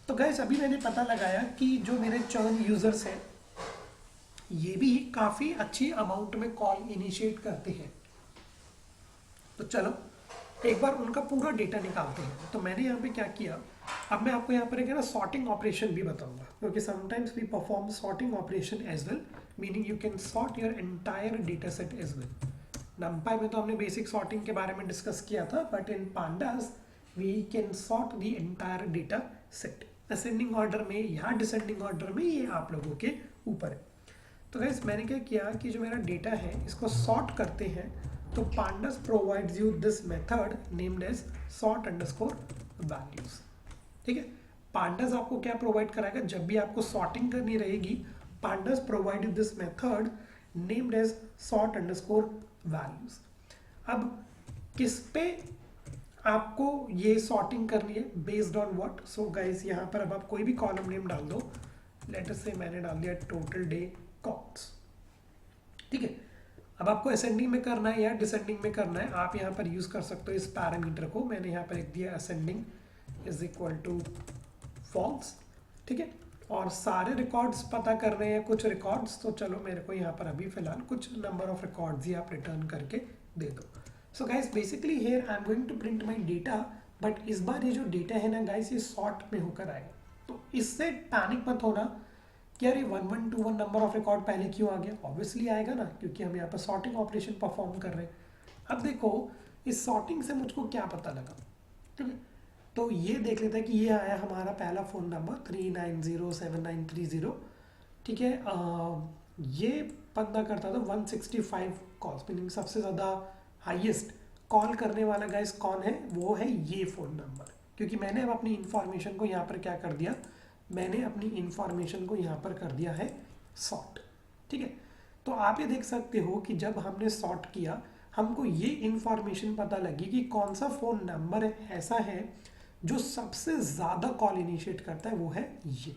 तो गाइस अभी मैंने पता लगाया कि जो मेरे चर्न यूज़र्स हैं ये भी काफ़ी अच्छी अमाउंट में कॉल इनिशिएट करते हैं। तो चलो एक बार उनका पूरा डेटा निकालते हैं। तो मैंने यहाँ पे क्या किया, अब मैं आपको यहाँ पर एक है ना सॉर्टिंग ऑपरेशन भी बताऊंगा, क्योंकि sometimes we perform sorting operation as well, meaning you can sort your entire data set as well. NumPy में तो हमने बेसिक सॉर्टिंग के बारे में डिस्कस किया था, but in pandas we can sort the entire data set ascending order में या डिसेंडिंग ऑर्डर में, ये आप लोगों के ऊपर है। तो गाइस मैंने क्या किया कि जो मेरा डेटा है इसको सॉर्ट करते हैं। तो pandas provides you this method named as sort underscore values। ठीक है, pandas आपको क्या प्रोवाइड कराएगा, जब भी आपको सॉर्टिंग करनी रहेगी, pandas provide you this method named as sort underscore values। अब किस पे आपको ये सॉर्टिंग करनी है, based on what. So guys यहाँ पर अब आप कोई भी कॉलम नेम डाल दो, लेट अस से मैंने डाल दिया टोटल डे कॉल्स। ठीक है, अब आपको असेंडिंग में करना है या डिसेंडिंग में करना है, आप यहाँ पर यूज़ कर सकते हो इस पैरामीटर को। मैंने यहाँ पर लिख दिया ascending is equal to false. ठीक है, और सारे रिकॉर्ड्स पता कर रहे हैं कुछ रिकॉर्ड्स, तो चलो मेरे को यहाँ पर अभी फिलहाल कुछ नंबर ऑफ रिकॉर्ड्स ही आप रिटर्न करके दे दो। So guys basically here I am going to print my data, but इस बार ये जो डेटा है ना गाइस ये सॉर्ट में होकर आएगा। तो इससे पैनिक मत होना कि यार ये 1121 नंबर ऑफ रिकॉर्ड पहले क्यों आ गया। ऑब्वियसली आएगा ना, क्योंकि हम यहाँ पर सॉर्टिंग ऑपरेशन परफॉर्म कर रहे हैं। अब देखो इस सॉर्टिंग से मुझको क्या पता लगा, ठीक है, तो ये देख लेते हैं कि ये आया हमारा पहला फ़ोन नंबर 3907930। ठीक है, ये बंदा करता था 165 कॉल्स, मीनिंग सबसे ज़्यादा हाईएस्ट कॉल करने वाला गाइस कौन है, वो है ये फ़ोन नंबर। क्योंकि मैंने अब अपनी इंफॉर्मेशन को यहाँ पर क्या कर दिया, मैंने अपनी इंफॉर्मेशन को यहाँ पर कर दिया है सॉर्ट। ठीक है, तो आप ये देख सकते हो कि जब हमने सॉर्ट किया हमको ये इंफॉर्मेशन पता लगी कि कौन सा फ़ोन नंबर ऐसा है जो सबसे ज़्यादा कॉल इनिशिएट करता है, वो है ये।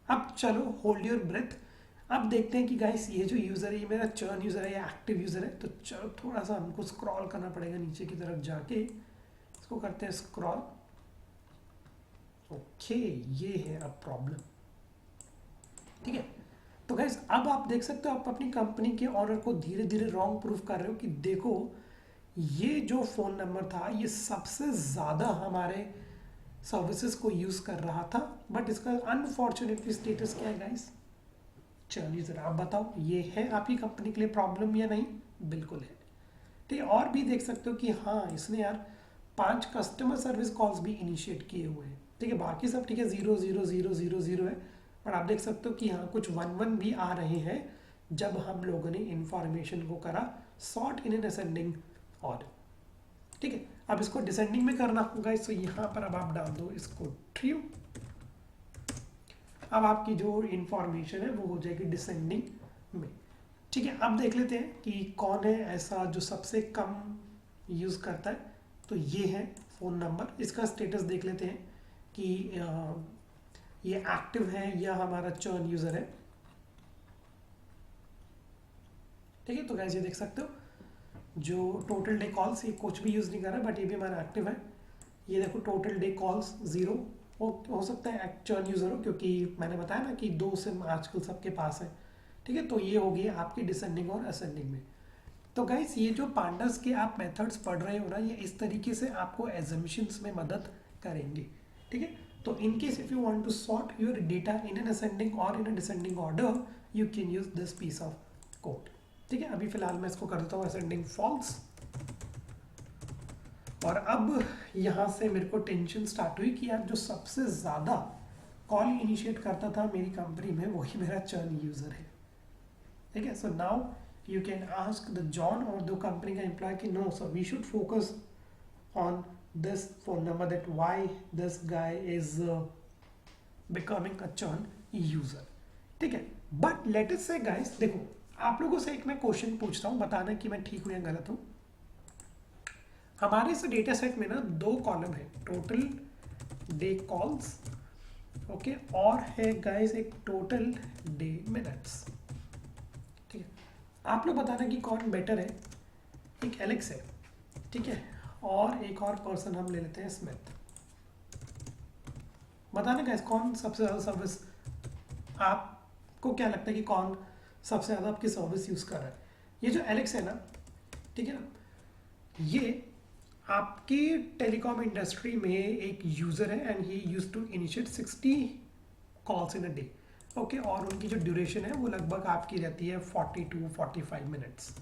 अब चलो होल्ड योर ब्रेथ, अब देखते हैं कि गाइस ये जो यूज़र है ये मेरा चर्न यूज़र है या एक्टिव यूज़र है। तो चलो थोड़ा सा हमको स्क्रॉल करना पड़ेगा नीचे की तरफ जाके, इसको करते हैं स्क्रॉल। ओके ये है अब प्रॉब्लम। ठीक है, तो गाइस अब आप देख सकते हो आप अपनी कंपनी के ऑनर को धीरे धीरे रॉन्ग प्रूफ कर रहे हो कि देखो ये जो फ़ोन नंबर था ये सबसे ज़्यादा हमारे सर्विसेज को यूज़ कर रहा था, बट इसका अनफॉर्चुनेटली स्टेटस क्या है गाइस। चलिए ज़रा आप बताओ ये है आपकी कंपनी के लिए प्रॉब्लम या नहीं। बिल्कुल है। ठीक है, और भी देख सकते हो कि हाँ इसने यार 5 कस्टमर सर्विस कॉल्स भी इनिशिएट किए हुए हैं। ठीक है, बाकी सब ठीक है 00000 है, और आप देख सकते हो कि हाँ कुछ 11 भी आ रहे हैं जब हम लोगों ने इंफॉर्मेशन को करा sort in an ascending order. ठीक है, अब इसको डिसेंडिंग में करना होगा, तो यहाँ पर अब आप डाल दो इसको ट्रू। अब आपकी जो इंफॉर्मेशन है वो हो जाएगी डिसेंडिंग में। ठीक है, अब देख लेते हैं कि कौन है ऐसा जो सबसे कम यूज़ करता है। तो ये है फ़ोन नंबर, इसका स्टेटस देख लेते हैं कि ये एक्टिव है या हमारा चर्न यूज़र है। ठीक है, तो गाइस ये देख सकते हो जो टोटल डे कॉल्स, ये कुछ भी यूज़ नहीं कर रहा बट ये भी हमारा एक्टिव है। ये देखो टोटल डे कॉल्स 0 हो सकता है चर्न यूज़र हो, क्योंकि मैंने बताया ना कि 2 सिम आजकल सबके पास है। ठीक है, तो ये हो गई आपकी डिसेंडिंग और असेंडिंग में। तो गाइस ये जो पांडास के आप मेथड्स पढ़ रहे हो ना, ये इस तरीके से आपको एजम्पशंस में मदद करेंगे। ठीक है, तो in case if you want to sort your data in an ascending और in a descending order, you can use this piece of code. ठीक है, अभी फिलहाल मैं इसको कर देता हूँ असेंडिंग फॉल्स। और अब यहाँ से मेरे को टेंशन स्टार्ट हुई कि यार जो सबसे ज़्यादा कॉल इनिशिएट करता था मेरी कंपनी में वही मेरा चर्न यूज़र है। ठीक है, so now you can ask the John or the company का employee कि no sir we should focus on this phone number, that why this guy is becoming a churn user। ठीक है, but let us say guys, देखो आप लोगों से एक मैं क्वेश्चन पूछता हूँ, बताना कि मैं ठीक हूँ या गलत हूँ। हमारे इस डेटा सेट में ना 2 कॉलम है, टोटल डे कॉल्स ओके, और है गाइस एक टोटल डे मिनट्स। आप लोग बताना कि कौन बेटर है। एक एलेक्स है, ठीक है, और एक और पर्सन हम ले लेते हैं स्मिथ। बताना गाइस कौन सबसे ज़्यादा सर्विस, आपको क्या लगता है कि कौन सबसे ज़्यादा आपकी सर्विस यूज़ कर रहा है। ये जो एलेक्स है ना, ठीक है ना, ये आपके टेलीकॉम इंडस्ट्री में एक यूज़र है and he use to initiate 60 calls in a day. Okay, और उनकी जो ड्यूरेशन है वो लगभग आपकी रहती है 40 to 45 मिनट्स।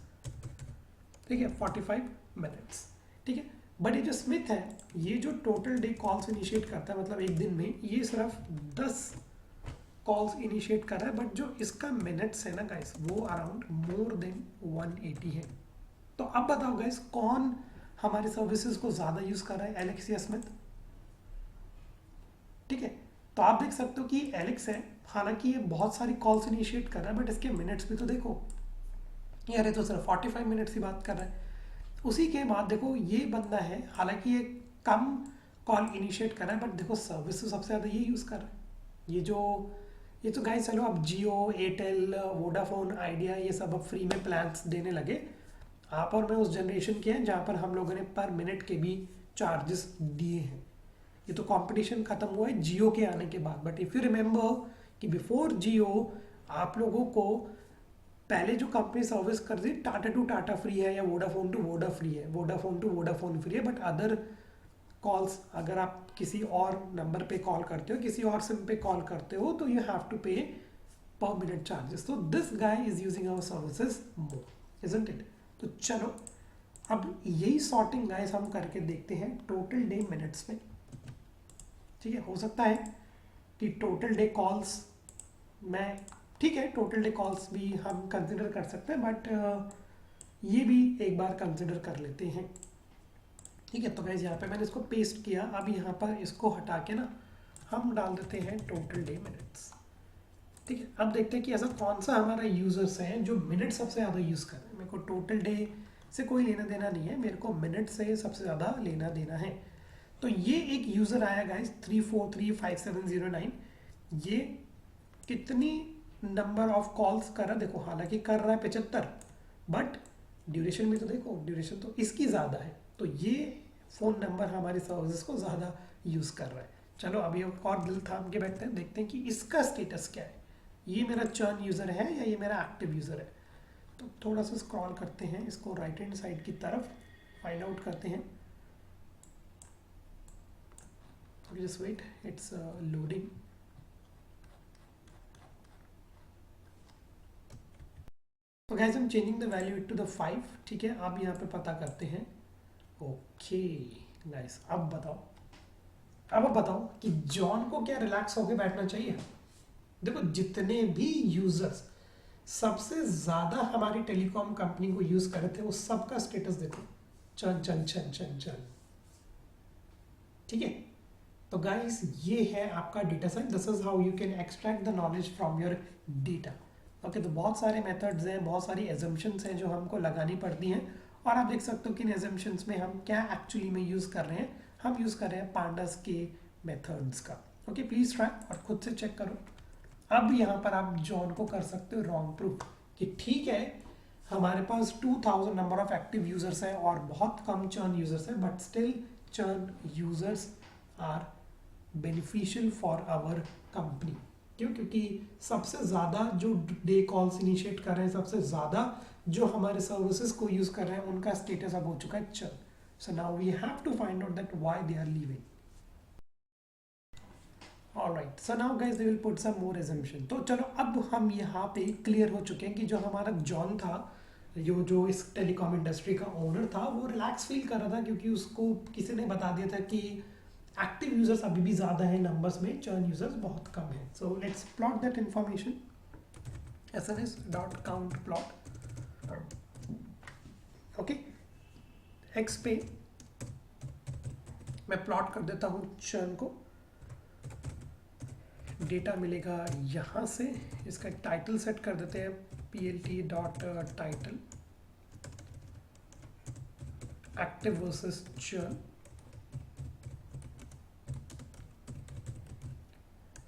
ठीक है, 45 मिनट्स। ठीक है, बट ये जो स्मिथ है, ये जो टोटल डे कॉल्स इनिशिएट करता है, मतलब एक दिन में ये सिर्फ 10 कॉल्स इनिशिएट कर रहा है, बट जो इसका मिनट्स है ना गाइस, वो अराउंड मोर देन 180 है। तो अब बताओ गाइस, कौन हमारी सर्विसेज को ज़्यादा यूज़ कर रहा है, एलेक्स या स्मिथ? ठीक है, तो आप देख सकते हो कि एलेक्स है, हालांकि ये बहुत सारी कॉल्स इनिशिएट कर रहा है, बट इसके मिनट्स भी तो देखो, ये अरे तो सिर्फ 45 मिनट्स की बात कर रहा है। उसी के बाद देखो ये बंदा है, हालांकि ये कम कॉल इनिशिएट कर रहा है, बट देखो सर्विस तो सबसे ज़्यादा ये यूज़ कर रहा है। ये तो गाइस चलो, अब जियो, एयरटेल, वोडाफोन, आइडिया, ये सब अब फ्री में प्लान्स देने लगे। आप और मैं उस जनरेशन के हैं जहाँ पर हम लोगों ने पर मिनट के भी चार्जेस दिए हैं। ये तो कंपटीशन खत्म हुआ है जियो के आने के बाद, बट इफ़ यू रिमेंबर कि बिफोर जियो आप लोगों को पहले जो कंपनी सर्विस कर रही, टाटा टू टाटा फ्री है या वोडाफोन टू वोडा फ्री है, वोडाफोन टू वोडाफोन फ्री है, बट अदर कॉल्स अगर आप किसी और नंबर पे कॉल करते हो, किसी और सिम पे कॉल करते हो, तो you have to pay per minute charges. तो this guy is using our services more, isn't it? तो चलो अब यही सॉर्टिंग गाइस हम करके देखते हैं टोटल डे मिनट्स में। ठीक है, हो सकता है कि टोटल डे कॉल्स में, ठीक है, टोटल डे कॉल्स भी हम कंसिडर कर सकते हैं, बट ये भी एक बार कंसिडर कर लेते हैं। ठीक है, तो गाइस यहाँ पे मैंने इसको पेस्ट किया, अब यहाँ पर इसको हटा के ना हम डाल देते हैं टोटल डे मिनट्स। ठीक है, अब देखते हैं कि ऐसा कौन सा हमारा यूजर्स है जो मिनट सबसे ज़्यादा यूज़ कर रहे हैं। मेरे को टोटल डे से कोई लेना देना नहीं है, मेरे को मिनट से सबसे ज़्यादा लेना देना है। तो ये एक यूज़र आया गाइस 34357009, ये कितनी नंबर ऑफ कॉल्स कर रहा है देखो, हालांकि कर रहा है 75, बट ड्यूरेशन में तो देखो, ड्यूरेशन तो इसकी ज़्यादा है, तो ये फ़ोन नंबर हमारी सर्विसेज को ज़्यादा यूज़ कर रहा है। चलो अभी और दिल थाम के बैठते हैं, देखते हैं कि इसका स्टेटस क्या है। ये मेरा चर्न यूज़र है या ये मेरा एक्टिव यूज़र है? तो थोड़ा सा स्क्रॉल करते हैं इसको राइट हैंड साइड की तरफ, फाइंड आउट करते हैं। Just wait, it's loading. So guys हम changing the value to the 5। ठीक है, अब यहाँ पे पता करते हैं। ओके गाइस, अब बताओ कि जॉन को क्या रिलैक्स होके बैठना चाहिए? देखो जितने भी यूजर्स सबसे ज्यादा हमारी टेलीकॉम कंपनी को यूज कर रहे थे, वो सबका स्टेटस देखो, चल चल चल चल चल। ठीक है, तो गाइस ये है आपका data set. This is how you can extract the knowledge from your data. Okay, तो बहुत सारे मेथड्स हैं, बहुत सारी एजम्पशंस हैं जो हमको लगानी पड़ती हैं, और आप देख सकते हो कि इन एजम्पशंस में हम क्या एक्चुअली में यूज़ कर रहे हैं। हम यूज़ कर रहे हैं पांडास के मेथड्स का। ओके, प्लीज़ ट्राई और खुद से चेक करो। अब यहाँ पर आप जॉन को कर सकते हो रॉन्ग प्रूफ कि ठीक है, हमारे पास 2000 नंबर ऑफ एक्टिव यूजर्स हैं और बहुत कम चर्न यूजर्स हैं, but still churn users are beneficial for our company. क्यों? क्योंकि सबसे ज़्यादा जो डे कॉल्स इनिशिएट कर रहे हैं, सबसे ज़्यादा जो हमारे सर्विसेज को यूज़ कर रहे हैं, उनका स्टेटस अब हो चुका है churn. So now we have to find out that why they are leaving. Alright, so now guys they will put some more assumption। तो चलो अब हम यहाँ पे क्लियर हो चुके हैं कि जो हमारा जॉन था, जो इस टेलीकॉम इंडस्ट्री का ओनर था, वो रिलैक्स फील कर रहा था क्योंकि उसको किसी ने बता दिया था कि एक्टिव यूजर्स अभी भी ज़्यादा हैं नंबर्स में, चर्न यूजर्स बहुत कम है। So let's plot that information, sns.count plot. Okay, x पे मैं प्लॉट कर देता हूँ चर्न को, डेटा मिलेगा यहाँ से। इसका टाइटल सेट कर देते हैं plt.title, active versus churn.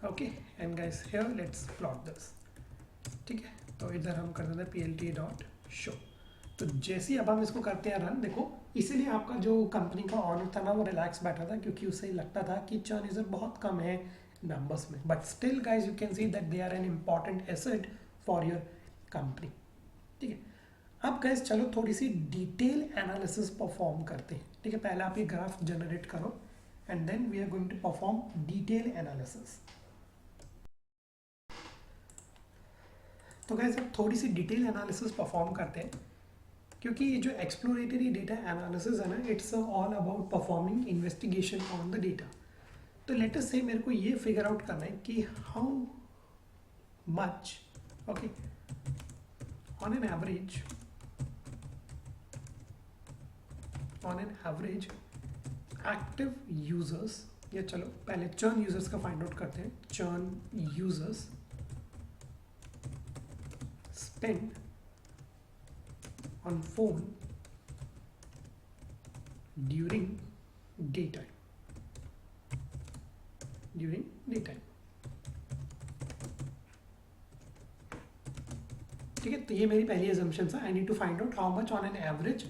Okay, and guys here let's plot this. ठीक है, तो इधर हम कर देते हैं plt.show। तो जैसे ही अब हम इसको करते हैं रन, देखो इसीलिए आपका जो कंपनी का ऑनर था ना, वो रिलैक्स बैठा था क्योंकि उसे लगता था कि चर्न यूजर बहुत कम है नंबर्स में, but still guys you can see that they are an important asset for your company. ठीक है, अब गाइस चलो थोड़ी सी डिटेल एनालिसिस परफॉर्म करते हैं। ठीक है, पहले आप ये ग्राफ जनरेट करो and then we are going to perform detail analysis. तो गाइस अब थोड़ी सी डिटेल एनालिसिस परफॉर्म करते हैं, क्योंकि ये जो एक्सप्लोरेटरी डेटा एनालिसिस है ना, it's all about performing investigation on the data. तो लेट अस से मेरे को ये फिगर आउट करना है कि how much okay on an average active users, या चलो पहले चर्न यूजर्स का फाइंड आउट करते हैं। Churn users spend on phone during daytime, ठीक है। तो ये मेरी पहली assumption है। I need to find out how much on an average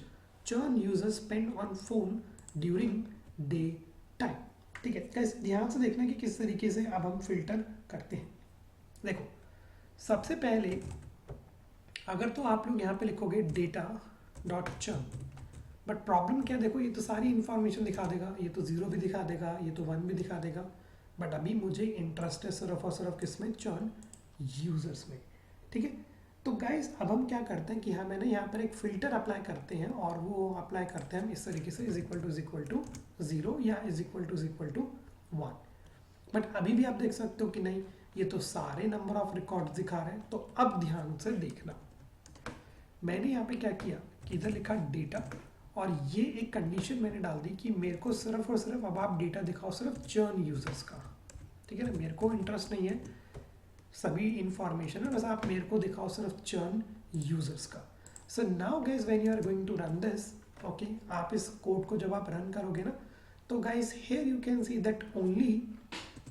churn user spend on phone during day time. ठीक है, कैसे ध्यान से देखना कि किस तरीके से अब हम फिल्टर करते हैं। देखो, सबसे पहले अगर तो आप लोग यहाँ पे लिखोगे data dot churn, but problem क्या, देखो ये तो सारी इंफॉर्मेशन दिखा देगा, ये तो 0 भी दिखा देगा, ये तो 1 भी दिखा देगा, बट अभी मुझे इंटरेस्ट है सिर्फ और सिर्फ किसमें, चर्न यूजर्स में। ठीक है, तो गाइज अब हम क्या करते हैं कि हम है ना यहाँ पर एक फिल्टर अप्लाई करते हैं, और वो अप्लाई करते हैं हम इस तरीके से इज इक्वल टू 0 या इज इक्वल टू 1। बट अभी भी आप देख सकते हो कि नहीं, ये तो सारे नंबर ऑफ रिकॉर्ड्स दिखा रहे हैं। तो अब ध्यान से देखना, मैंने यहाँ पे क्या किया कि इधर लिखा डेटा, और ये एक कंडीशन मैंने डाल दी कि मेरे को सिर्फ और सिर्फ अब आप डेटा दिखाओ सिर्फ चर्न यूजर्स का। ठीक है ना, मेरे को इंटरेस्ट नहीं है सभी इंफॉर्मेशन है, बस आप मेरे को दिखाओ सिर्फ चर्न यूजर्स का। So now guys when you are going to run this, okay, आप इस कोड को जब आप रन करोगे ना, तो guys here you can see that only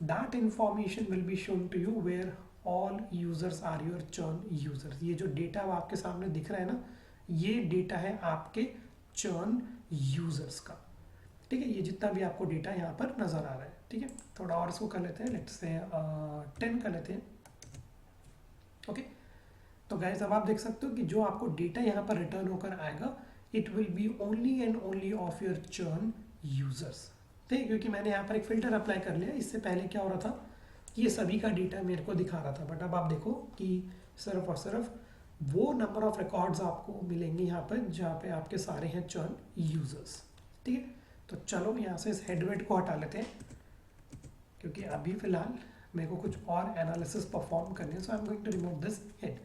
that information will be shown to you where all users are your churn users. ये जो डेटा आपके सामने दिख रहा है ना, ये डेटा है आपके चर्न यूजर्स का। ठीक है, ये जितना भी आपको डेटा यहाँ पर नजर आ रहा है। ठीक है, थोड़ा और इसको कर लेते हैं, लेट्स से 10 कर लेते हैं। ओके, तो गाइस अब आप देख सकते हो कि जो आपको डेटा यहाँ पर रिटर्न होकर आएगा, it will B only and only of your churn users. ठीक है, क्योंकि मैंने यहाँ पर एक फिल्टर अप्लाई कर लिया। इससे पहले क्या हो रहा था, ये सभी का डेटा मेरे को दिखा रहा था, बट अब आप देखो कि सिर्फ और सिर्फ वो नंबर ऑफ रिकॉर्ड्स आपको मिलेंगे यहाँ पर जहाँ पे आपके सारे हैं चर्न यूजर्स। ठीक है, तो चलो यहाँ से इस हेडवेट को हटा लेते हैं, क्योंकि अभी फिलहाल मेरे को कुछ और एनालिसिस परफॉर्म करने हैं। So I am going to remove this head.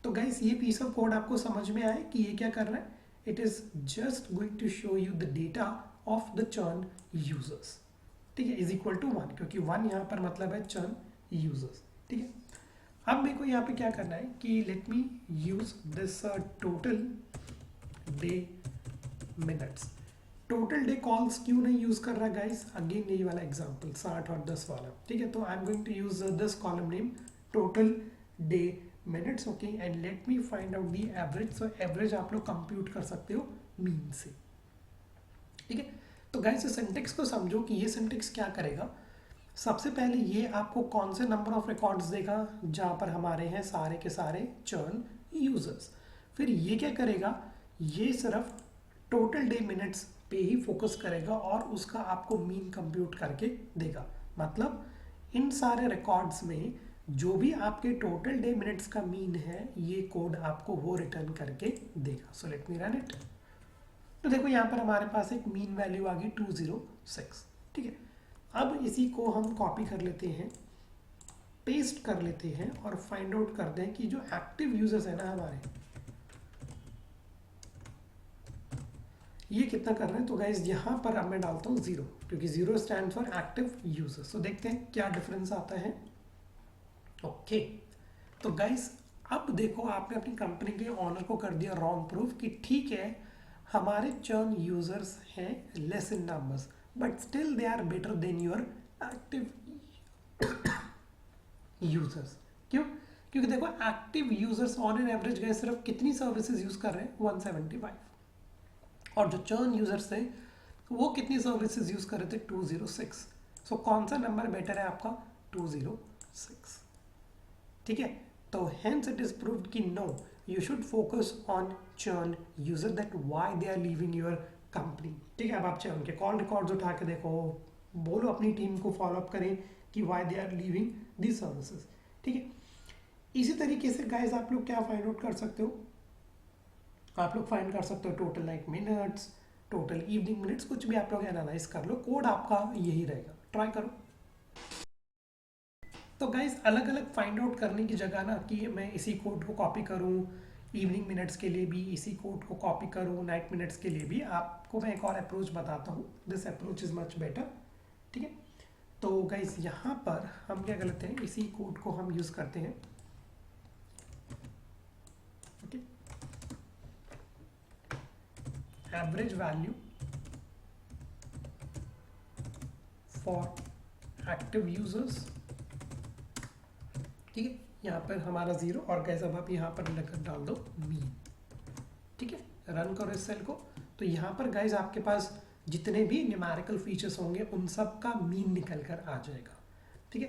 तो गाइस ये पीस ऑफ कोड आपको समझ में आए कि ये क्या कर रहा है, it is just going to show you the data of the churn users. ठीक है, इज इक्वल टू 1, क्योंकि 1 यहाँ पर मतलब है चर्न यूजर्स। ठीक है, अब मेरे को यहाँ पे क्या करना है कि let me use this total day minutes. Total day calls क्यों नहीं यूज कर रहा गाइस, अगेन यही वाला एग्जांपल 60 और 10 वाला। ठीक है, तो I am going to use this column name total day minutes. Okay, and let me find out the average. So average आप लोग कंप्यूट कर सकते हो मीन से। ठीक है, तो गाइस इस सिंटेक्स को समझो कि ये सिंटेक्स क्या करेगा। सबसे पहले ये आपको कौन से नंबर ऑफ रिकॉर्ड्स देगा जहाँ पर हमारे हैं सारे के सारे चर्न यूजर्स। फिर ये क्या करेगा, ये सिर्फ टोटल डे मिनट्स पे ही फोकस करेगा और उसका आपको मीन कंप्यूट करके देगा। मतलब इन सारे रिकॉर्ड्स में जो भी आपके टोटल डे मिनट्स का मीन है, ये कोड आपको वो रिटर्न करके देगा। So let me run it. तो देखो यहाँ पर हमारे पास एक मीन वैल्यू आ गई 206। ठीक है, अब इसी को हम कॉपी कर लेते हैं, पेस्ट कर लेते हैं और फाइंड आउट करते हैं कि जो एक्टिव यूजर्स है ना हमारे, ये कितना कर रहे हैं। तो गाइज यहाँ पर अब मैं डालता हूँ 0, क्योंकि 0 स्टैंड फॉर एक्टिव यूजर्स। तो देखते हैं क्या डिफरेंस आता है। ओके, तो गाइज अब देखो आपने अपनी कंपनी के ओनर को कर दिया रॉन्ग प्रूफ कि ठीक है हमारे चर्न यूजर्स हैं less in numbers, but still they are better than your active users. क्यों, क्योंकि देखो active users on an average गए सिर्फ कितनी सर्विसेज यूज कर रहे हैं, 175, और जो चर्न यूजर्स थे वो कितनी सर्विसेज यूज कर रहे थे, 206। सो कौन सा नंबर बेटर है आपका, 206। ठीक है, तो हेंस इट इज प्रूव्ड कि no, you should focus on churn user, that why they are leaving your company. ठीक है, अब आप चाहे उनके कॉल रिकॉर्ड्स उठा के देखो, बोलो अपनी टीम को फॉलो अप करें कि why they are leaving these services. ठीक है, इसी तरीके से गाइस आप लोग क्या फाइंड आउट कर सकते हो, आप लोग फाइंड कर सकते हो total night minutes, total evening minutes, कुछ भी आप लोग एनालाइज कर लो, कोड आपका यही रहेगा, ट्राई करो. तो गाइज अलग अलग फाइंड आउट करने की जगह ना कि मैं इसी कोड को कॉपी करूँ इवनिंग मिनट्स के लिए भी, इसी कोड को कॉपी करूँ नाइट मिनट्स के लिए भी, आपको मैं एक और अप्रोच बताता हूँ. This approach is much better. ठीक है, तो गाइज यहाँ पर हम क्या करते हैं, इसी कोड को हम यूज़ करते हैं. Okay, average value for active users. ठीक है, यहाँ पर हमारा 0 और गैस अब आप यहाँ पर डाल दो मीन. ठीक है, रन करो इस सेल को. तो यहाँ पर गाइज आपके पास जितने भी न्यूमेरिकल फीचर्स होंगे उन सब का मीन निकल कर आ जाएगा. ठीक है,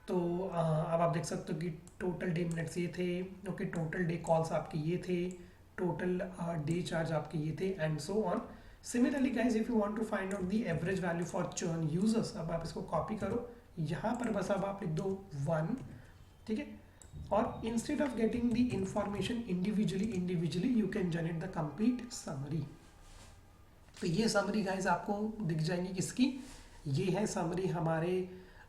तो अब आप देख सकते हो कि टोटल डे मिनट्स ये थे, ओके, टोटल डे कॉल्स आपके ये थे, टोटल डे चार्ज आपके ये थे, and so on. Similarly guys if you want to find out the average value for churn users, अब आप इसको कॉपी करो, यहाँ पर बस अब आप लिख दो 1. ठीक है, और instead of getting the information individually you can generate the complete summary. तो ये समरी गाइज आपको दिख जाएंगी किसकी, ये है समरी हमारे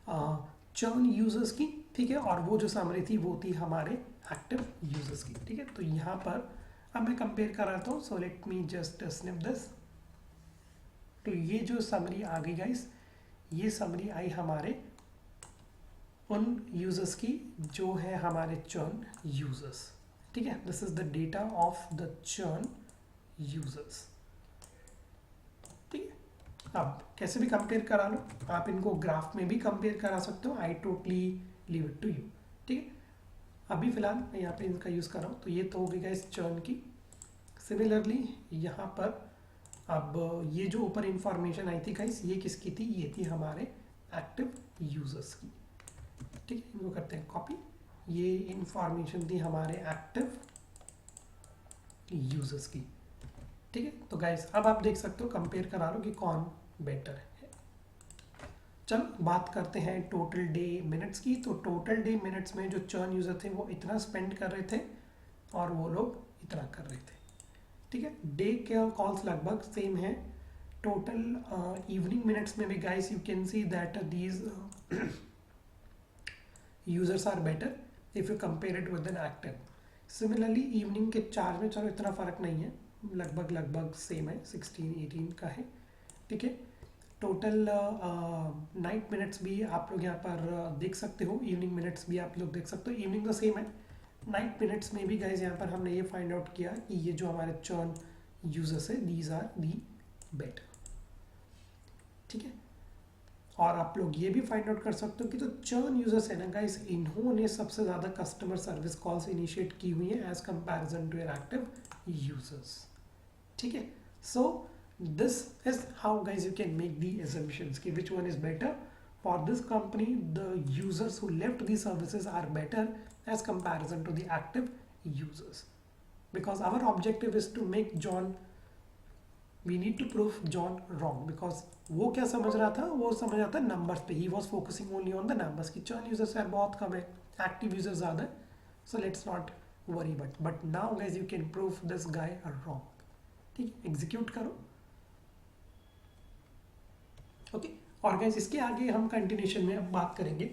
चर्न यूजर्स की. ठीक है, और वो जो समरी थी वो थी हमारे एक्टिव यूजर्स की. ठीक है, तो यहाँ पर अब मैं कंपेयर कराता हूँ. So let me just snip this. तो ये जो समरी आ गई गाइज, ये समरी आई हमारे उन यूजर्स की जो है हमारे चर्न यूजर्स. ठीक है, this is the data of the churn users. ठीक है, अब कैसे भी कंपेयर करा लो, आप इनको ग्राफ में भी कंपेयर करा सकते हो. I totally leave it to you. ठीक है, अभी फिलहाल मैं यहाँ पे इनका यूज़ कर रहा हूँ. तो ये तो हो गई गाइस चर्न की. सिमिलरली यहाँ पर अब ये जो ऊपर इंफॉर्मेशन आई थी गाइस, ये किसकी थी, ये थी हमारे एक्टिव यूजर्स की. ठीक है, इनको करते हैं कॉपी. ये इंफॉर्मेशन थी हमारे एक्टिव यूजर्स की. ठीक है, तो गाइस अब आप देख सकते हो, कंपेयर करा लो कि कौन बेटर है. चलो बात करते हैं टोटल डे मिनट्स की. तो टोटल डे मिनट्स में जो चर्न यूजर थे वो इतना स्पेंड कर रहे थे और वो लोग इतना कर रहे थे. ठीक है, डे के कॉल्स लगभग सेम है. टोटल इवनिंग मिनट्स में भी guys you can see that these users are better if you compare it with an active. Similarly evening के चार्ज में चलो इतना फ़र्क नहीं है, लगभग सेम है, 16-18 का है. ठीक है, टोटल नाइट मिनट्स भी आप लोग यहाँ पर देख सकते हो, इवनिंग मिनट्स भी आप लोग देख सकते हो. इवनिंग तो सेम है, नाइट मिनट्स में भी गाइज यहाँ पर हमने ये फाइंड आउट किया कि ये जो हमारे चर्न यूजर्स है दीज आर दी बेटर. ठीक है, और आप लोग ये भी फाइंड आउट कर सकते हो कि जो चर्न यूजर्स है ना गाइस, इन्होंने सबसे ज़्यादा कस्टमर सर्विस कॉल्स इनिशिएट की हुई है as comparison to your active users. ठीक है, so this is how guys you can make the assumptions कि which one is better for this company. The users who left the services are better as comparison to the active users, because our objective is to make John, we need to prove John wrong, because वो क्या समझ रहा था, वो समझ रहा था numbers पे. He was focusing only on the numbers की चर्न यूजर्स यार बहुत कम है, एक्टिव यूजर्स ज़्यादा है, so let's not worry. But now guys you can prove this guy are wrong. ठीक है, एग्जीक्यूट करो. ओके, और गाइज इसके आगे हम कंटिन्यूशन में अब बात करेंगे